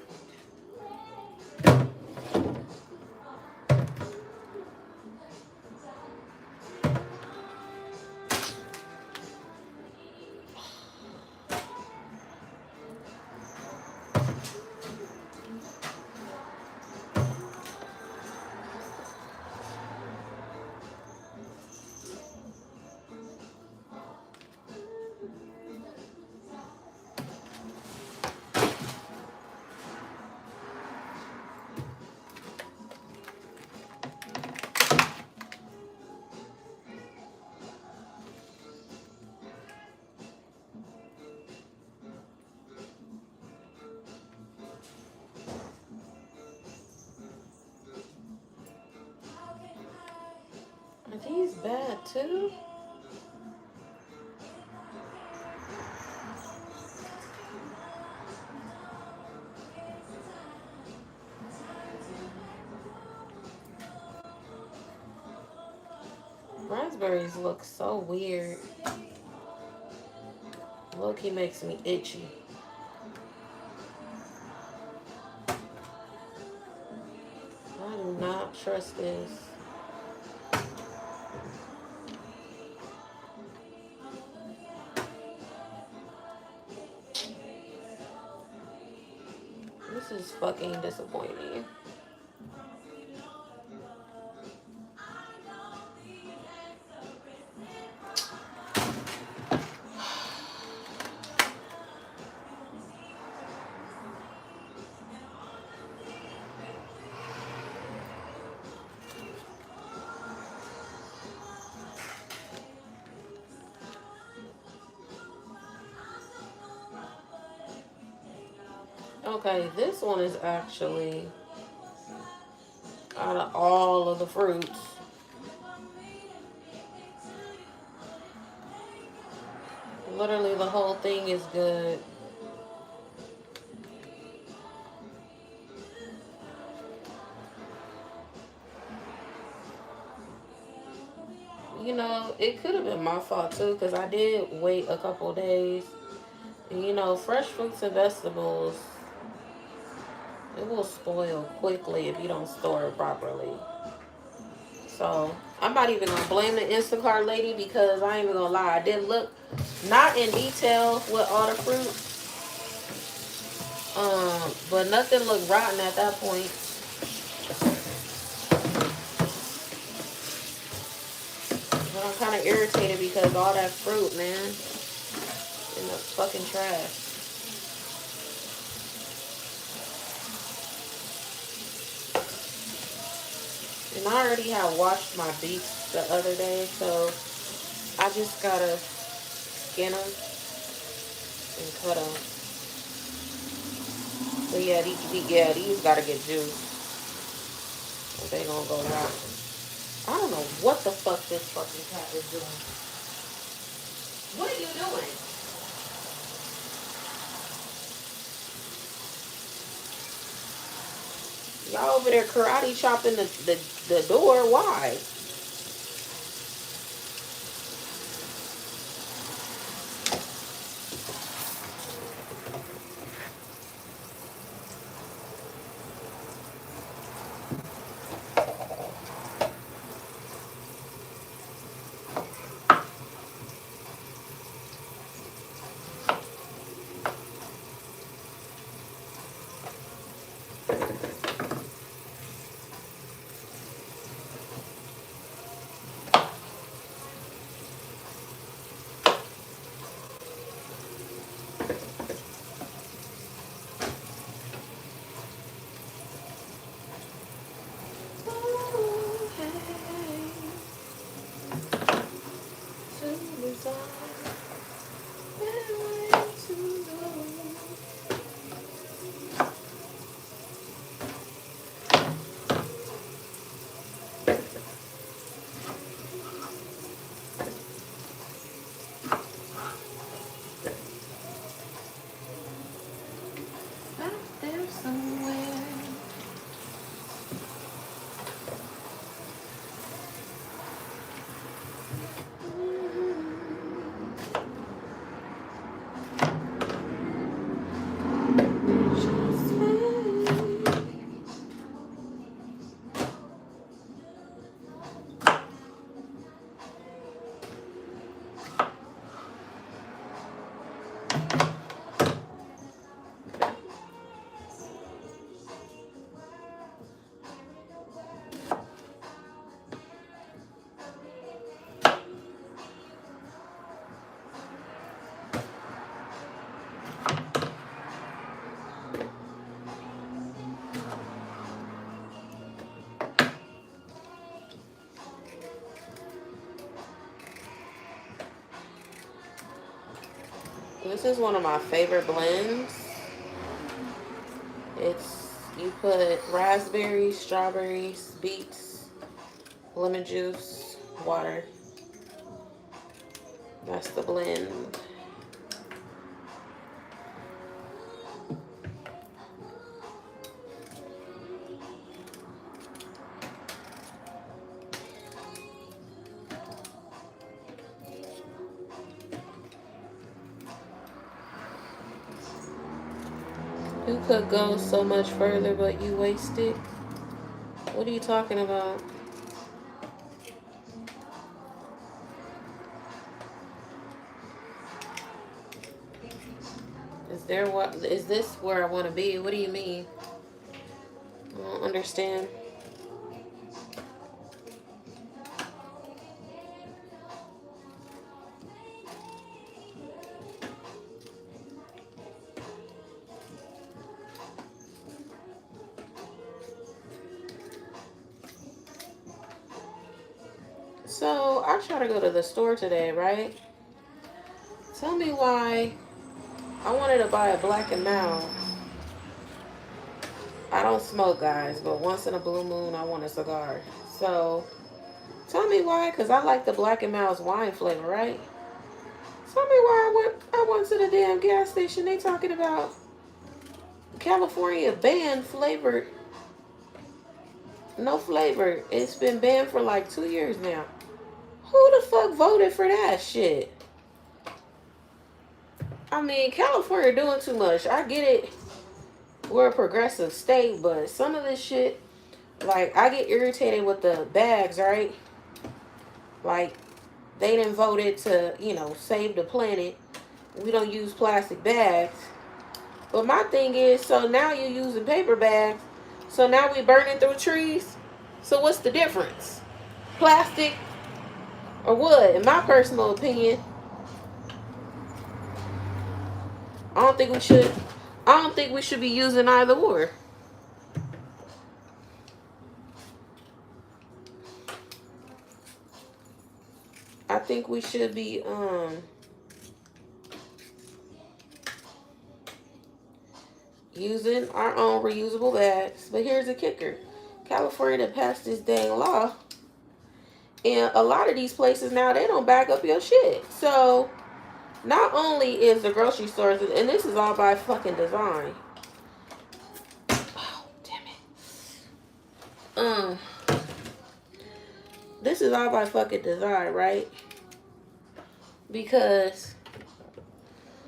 Are these bad too? Raspberries look so weird. Low-key makes me itchy. I do not trust this. This is fucking disappointing. Okay, this one is actually, out of all of the fruits, literally the whole thing is good. You know, it could have been my fault too, because I did wait a couple days. And, you know, fresh fruits and vegetables, it will spoil quickly if you don't store it properly. So, I'm not even going to blame the Instacart lady, because I ain't even going to lie. I did look, not in detail with all the fruit, but nothing looked rotten at that point. But I'm kind of irritated because all that fruit, man, in the fucking trash. And I already had washed my beets the other day, so I just gotta skin them and cut them. But yeah, these gotta get juiced. Or they gonna go rotten. I don't know what the fuck this fucking cat is doing. What are you doing? Y'all over there karate chopping the door. Why? This is one of my favorite blends. You put raspberries, strawberries, beets, lemon juice, water. That's the blend. You could go so much further, but you wasted. What are you talking about? Is this where I want to be? What do you mean? I don't understand. So I try to go to the store today, right? Tell me why I wanted to buy a Black and Mild. I don't smoke, guys, but once in a blue moon, I want a cigar. So tell me why, because I like the Black and Mild's wine flavor, right? Tell me why I went to the damn gas station. They talking about California banned flavored. No flavor. It's been banned for like 2 years now. Who the fuck voted for that shit? I mean, California doing too much. I get it. We're a progressive state, but some of this shit, like, I get irritated with the bags, right? Like, they done voted to, save the planet. We don't use plastic bags. But my thing is, so now you're using paper bags. So now we burning through trees. So what's the difference? Plastic or wood? In my personal opinion, I don't think we should be using either or. I think we should be using our own reusable bags. But here's the kicker. California passed this dang law. And a lot of these places now, they don't back up your shit. So not only is the grocery stores, and this is all by fucking design. Oh, damn it. This is all by fucking design, right? Because,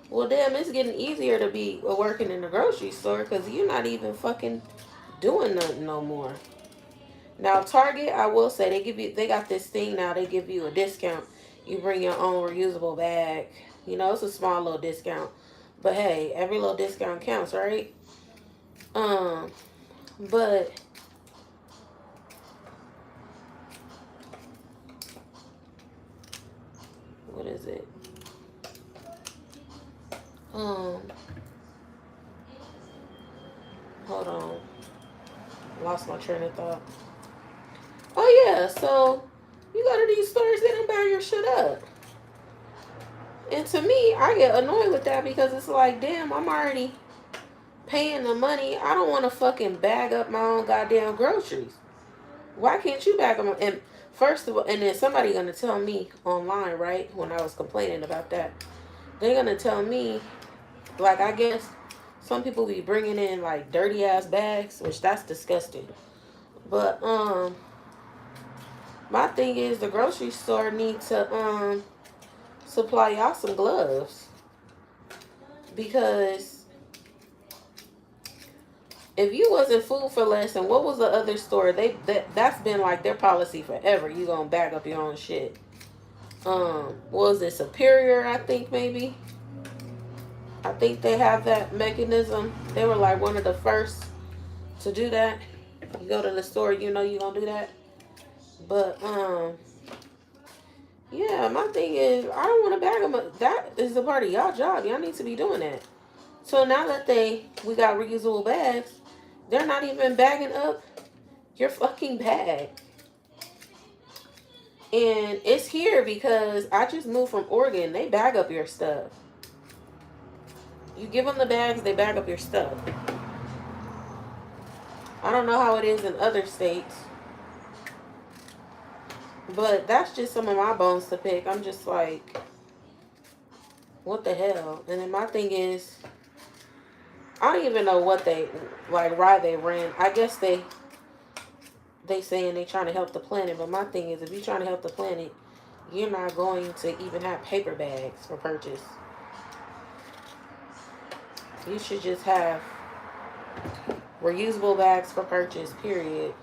well, damn, it's getting easier to be working in the grocery store because you're not even fucking doing nothing no more. Now, Target, I will say, they got this thing now, they give you a discount. You bring your own reusable bag. It's a small little discount. But hey, every little discount counts, right? But what is it? Hold on. Lost my train of thought. Oh yeah, so you go to these stores, they don't buy your shit up. And to me, I get annoyed with that because it's like, damn, I'm already paying the money. I don't want to fucking bag up my own goddamn groceries. Why can't you bag them? And first of all, and then somebody gonna tell me online, right, when I was complaining about that, they're gonna tell me, like, I guess some people be bringing in like dirty ass bags, which that's disgusting. But my thing is the grocery store need to supply y'all some gloves, because if you wasn't Food for Less, and what was the other store? That's been like their policy forever. You gonna bag up your own shit. What was it, Superior? I think maybe. I think they have that mechanism. They were like one of the first to do that. You go to the store, you know you gonna do that. But yeah, my thing is, I don't want to bag them up. That is a part of y'all job. Y'all need to be doing that. So now that we got reusable bags, they're not even bagging up your fucking bag. And it's here because I just moved from Oregon. They bag up your stuff. You give them the bags, they bag up your stuff. I don't know how it is in other states, but that's just some of my bones to pick. I'm just like, what the hell? And then my thing is, I don't even know what they, like, why they ran. I guess they saying they trying to help the planet, but my thing is, if you're trying to help the planet, you're not going to even have paper bags for purchase. You should just have reusable bags for purchase, period.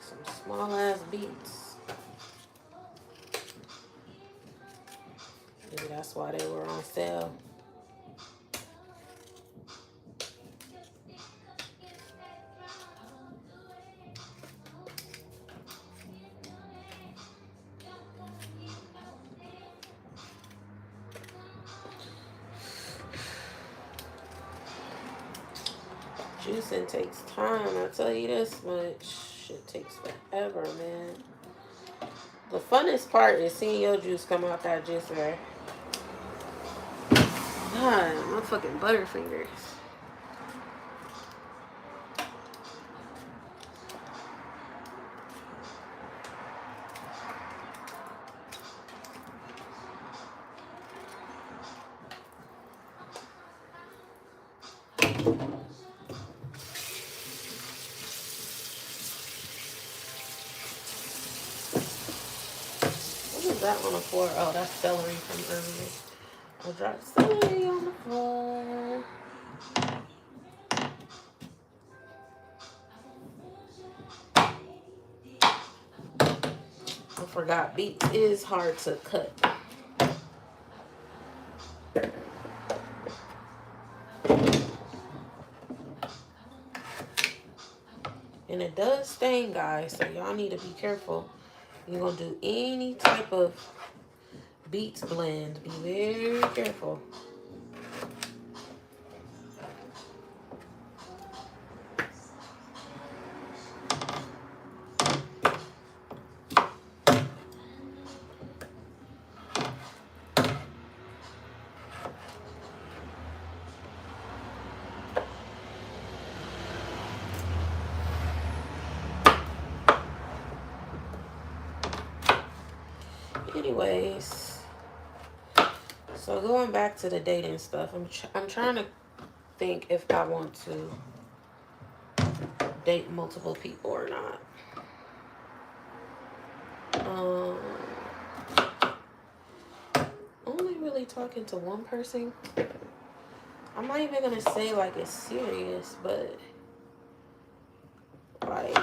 Some small ass beats. Maybe that's why they were on sale. Juicing takes time, I tell you this much. Shit takes forever, man. The funnest part is seeing your juice come out that juicer. God, my fucking butterfingers. What is that on the floor? Oh, that's celery from earlier. I dropped celery on the floor. I forgot beets is hard to cut. And it does stain, guys, so y'all need to be careful. You're going to do any type of beets blend. Be very careful. Anyways, so going back to the dating stuff, I'm trying to think if I want to date multiple people or not. Only really talking to one person. I'm not even gonna say like it's serious, but like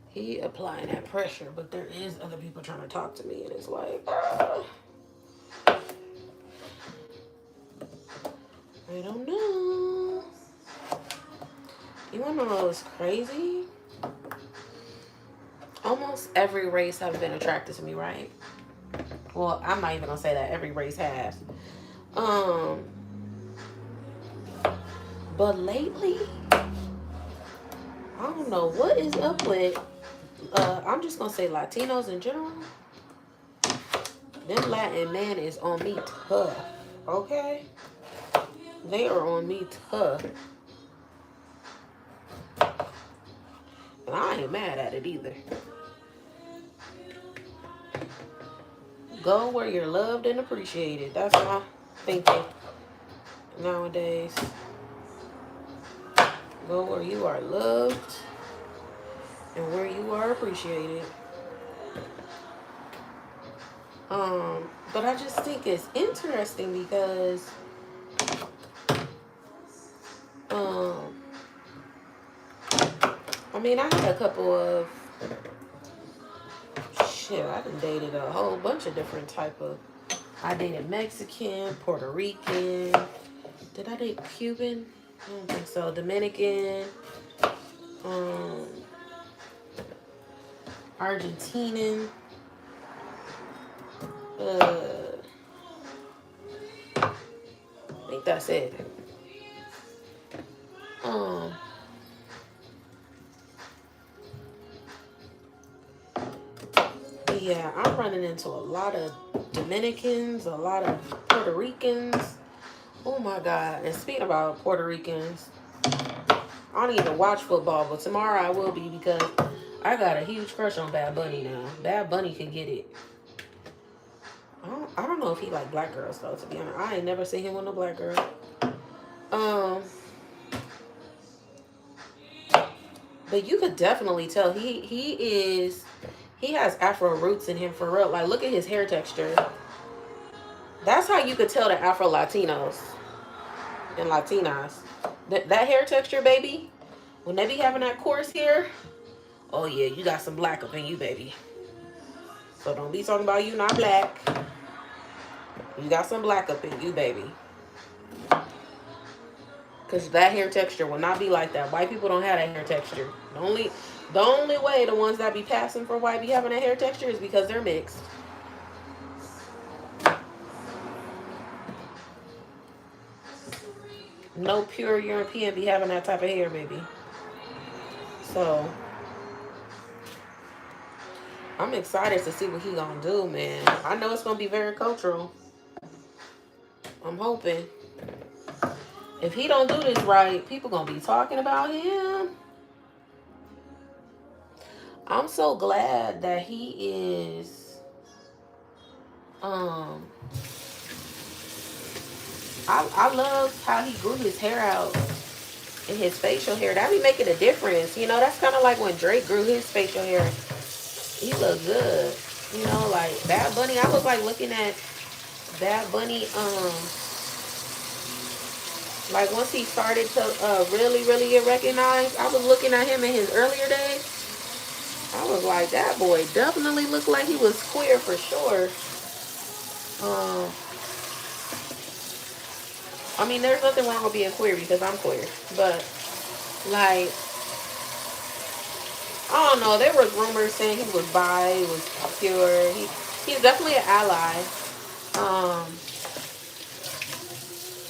he applying that pressure, but there is other people trying to talk to me, and it's like, I don't know. You wanna know what's crazy? Almost every race have been attracted to me, right? Well, I'm not even gonna say that. Every race has. But lately, I don't know what is up with, I'm just gonna say Latinos in general. Them Latin man is on me tough, okay? They are on me tough. And I ain't mad at it either. Go where you're loved and appreciated. That's my thinking nowadays. Go where you are loved and where you are appreciated. But I just think it's interesting because I mean, I had a couple of shit, I done dated a whole bunch of different type of I dated Mexican, Puerto Rican. Did I date Cuban? I don't think so. Dominican. Um, Argentinian. I think that's it. Yeah, I'm running into a lot of Dominicans, a lot of Puerto Ricans. Oh my God. And speaking about Puerto Ricans, I don't even watch football, but tomorrow I will be because I got a huge crush on Bad Bunny now. Bad Bunny could get it. I don't know if he like black girls though, to be honest. I ain't never seen him with no black girl. But you could definitely tell he has Afro roots in him for real. Like, look at his hair texture. That's how you could tell the Afro Latinos and Latinas. That hair texture, baby, when they be having that coarse hair, oh yeah, you got some black up in you, baby. So don't be talking about you not black. You got some black up in you, baby. Because that hair texture will not be like that. White people don't have that hair texture. The only way the ones that be passing for white be having that hair texture is because they're mixed. No pure European be having that type of hair, baby. So I'm excited to see what he gonna do, man. I know it's gonna be very cultural. I'm hoping. If he don't do this right, people gonna be talking about him. I'm so glad that he is I love how he grew his hair out and his facial hair. That be making a difference. You know, that's kind of like when Drake grew his facial hair. He looked good. You know, like Bad Bunny. I was like looking at Bad Bunny, like once he started to really, really get recognized. I was looking at him in his earlier days. I was like, that boy definitely looked like he was queer for sure. I mean, there's nothing wrong with being queer because I'm queer. But, like, I don't know. There was rumors saying he was bi, he was pure. He's definitely an ally.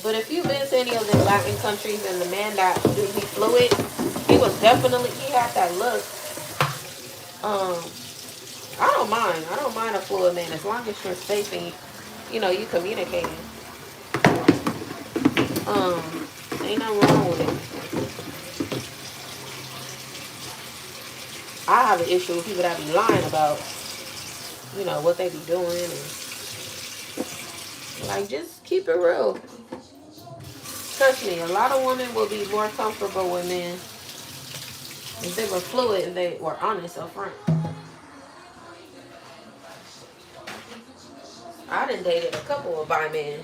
But if you've been to any of the Latin countries and the man that he fluid, he had that look. I don't mind. I don't mind a fluid man as long as you're safe and you communicating. Ain't nothing wrong with it. I have an issue with people that be lying about, what they be doing, and like, just keep it real. Trust me, a lot of women will be more comfortable with men if they were fluid and they were honest up front. I done dated a couple of bi men,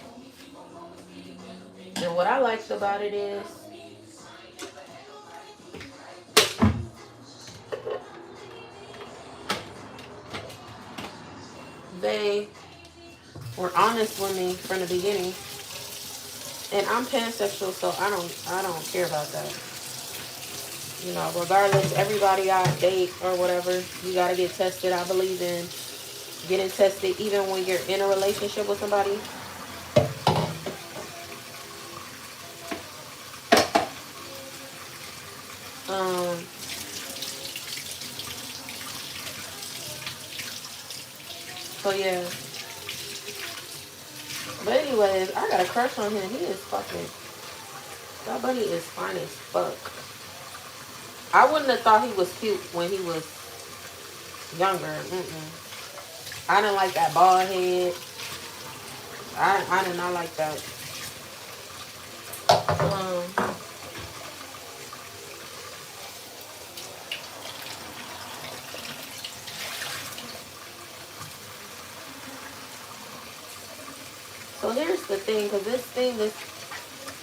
and what I liked about it is they were honest with me from the beginning. And I'm pansexual, so I don't care about that. Regardless, everybody I date or whatever, you gotta get tested. I believe in getting tested even when you're in a relationship with somebody. So yeah. But anyways, I got a crush on him. He is fucking. That buddy is fine as fuck. I wouldn't have thought he was cute when he was younger. I didn't like that bald head. I did not like that. So here's the thing, because this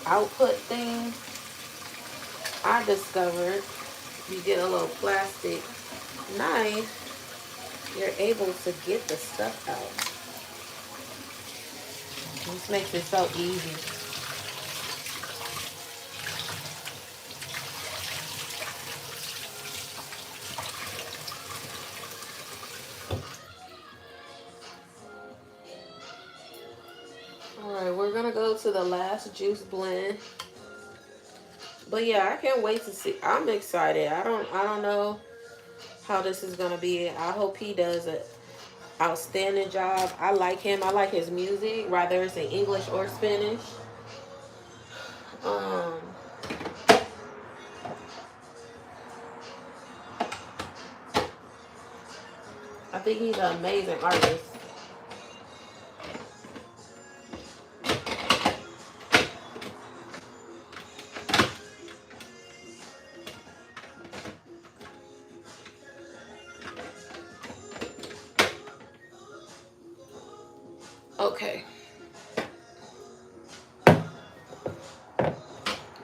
output thing, I discovered you get a little plastic knife, you're able to get the stuff out. This makes it so easy. All right, we're gonna go to the last juice blend. But yeah, I can't wait to see. I'm excited. I don't know how this is gonna be. I hope he does an outstanding job. I like him. I like his music, whether it's in English or Spanish. Um, I think he's an amazing artist. Okay,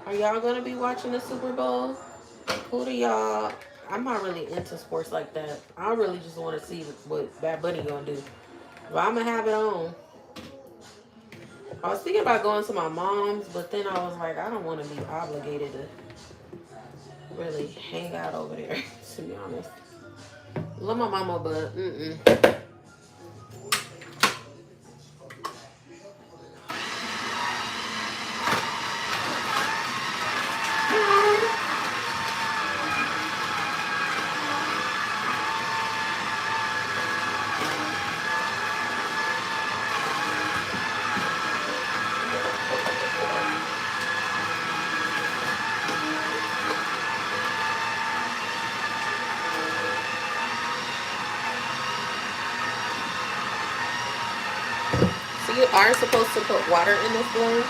are y'all gonna be watching the Super Bowl? Who do y'all? I'm not really into sports like that. I really just want to see what Bad Bunny gonna do. But I'm gonna have it on. I was thinking about going to my mom's, but then I was like, I don't want to be obligated to really hang out over there. To be honest, love my mama, but so you are supposed to put water in this blend.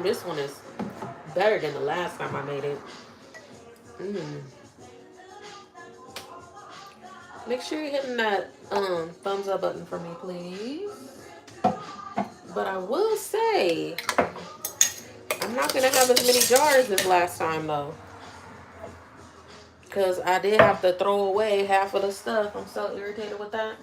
this one is better than the last time I made it. Mm. Make sure you're hitting that thumbs up button for me, please. But I will say, I'm not going to have as many jars as last time, though. Because I did have to throw away half of the stuff. I'm so irritated with that.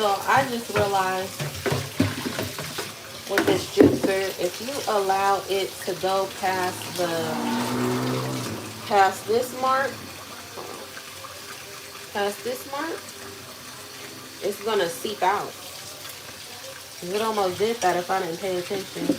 So I just realized with this juicer, if you allow it to go past this mark, it's gonna seep out. It almost did that if I didn't pay attention.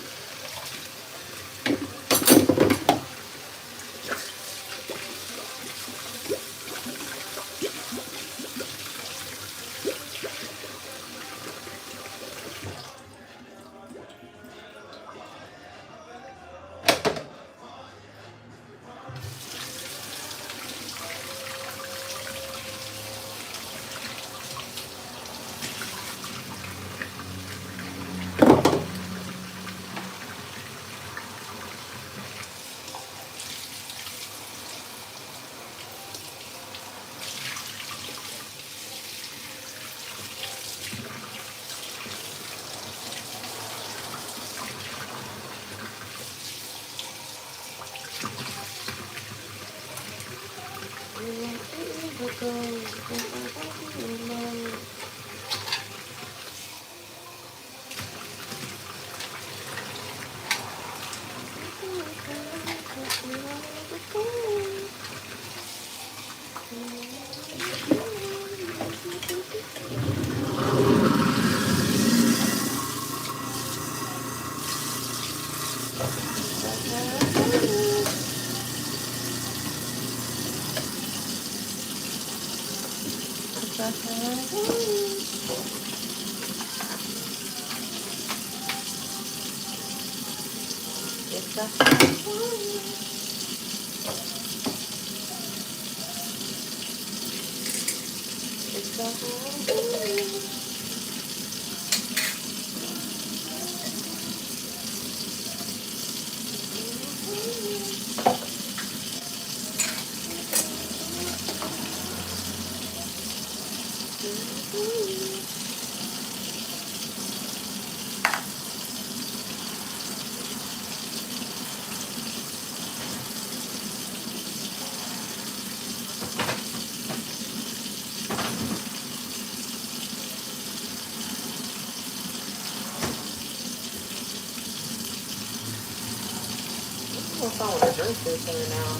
I don't know if I want to drink this in now.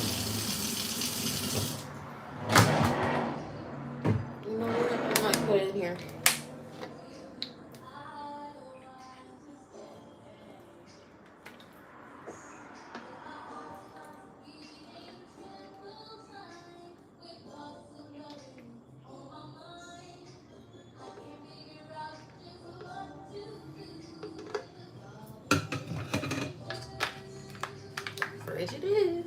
You know what? I might put it in here. Fridge it is.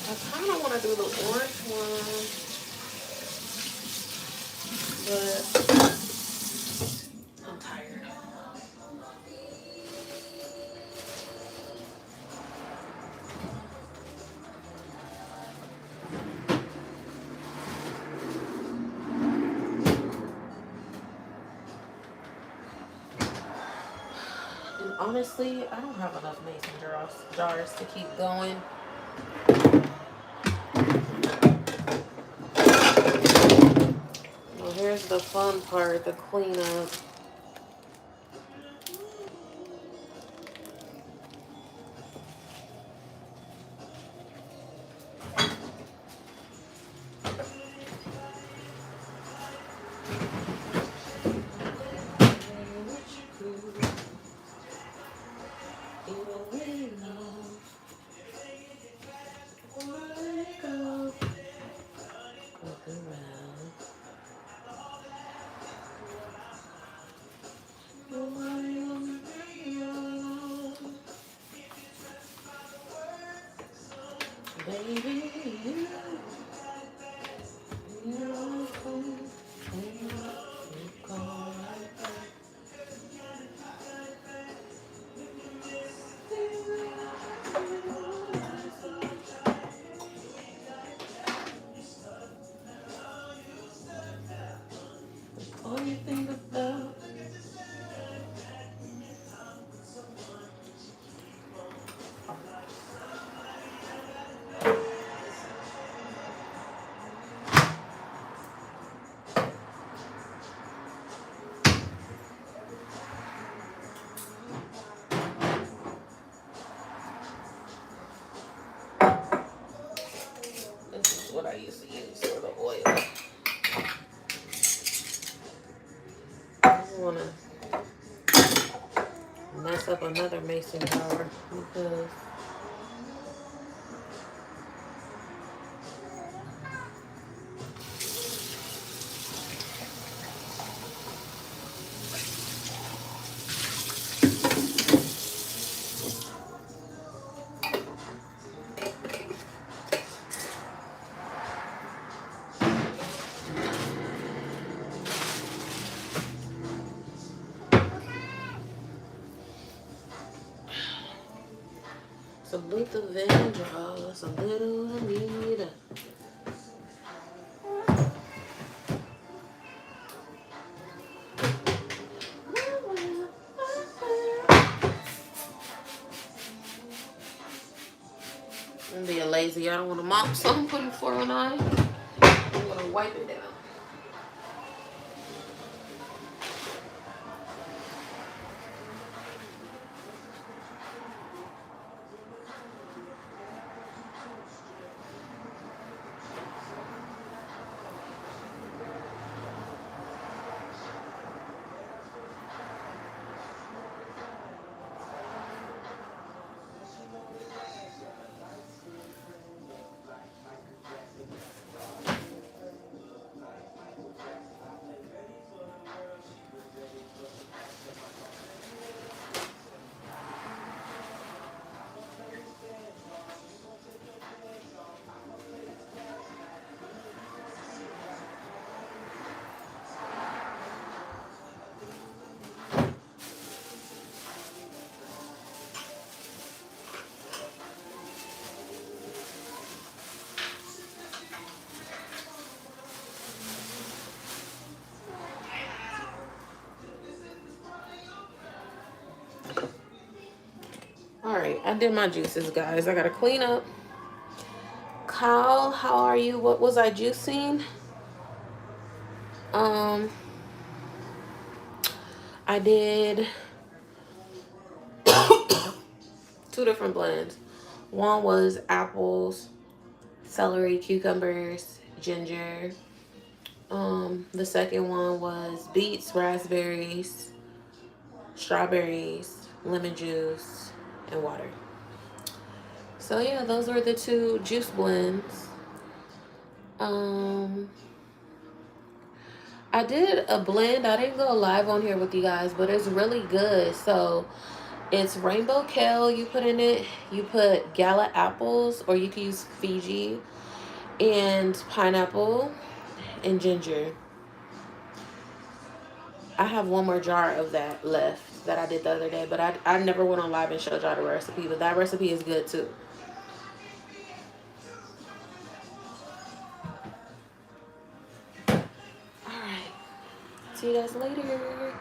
I kind of want to do the orange one, but I'm tired. And honestly, I don't have enough mason jars to keep going. Well, here's the fun part, the cleanup. Baby, all you think about. what I used to use for the oil. I don't want to mess up another mason jar because salute the Vandross, a little Anita. I'm being lazy. I don't want to mop, so I'm putting 409. I'm going to wipe it down. All right, I did my juices, guys. I got to clean up. Kyle, how are you? What was I juicing? I did 2 different blends. One was apples, celery, cucumbers, ginger. The second one was beets, raspberries, strawberries, lemon juice, and water. So yeah, those were the 2 juice blends. I did a blend. I didn't go live on here with you guys, but it's really good. So it's rainbow kale you put in it. You put gala apples, or you can use Fiji, and pineapple and ginger. I have one more jar of that left that I did the other day, but I never went on live and showed y'all the recipe, but that recipe is good too. All right. See you guys later.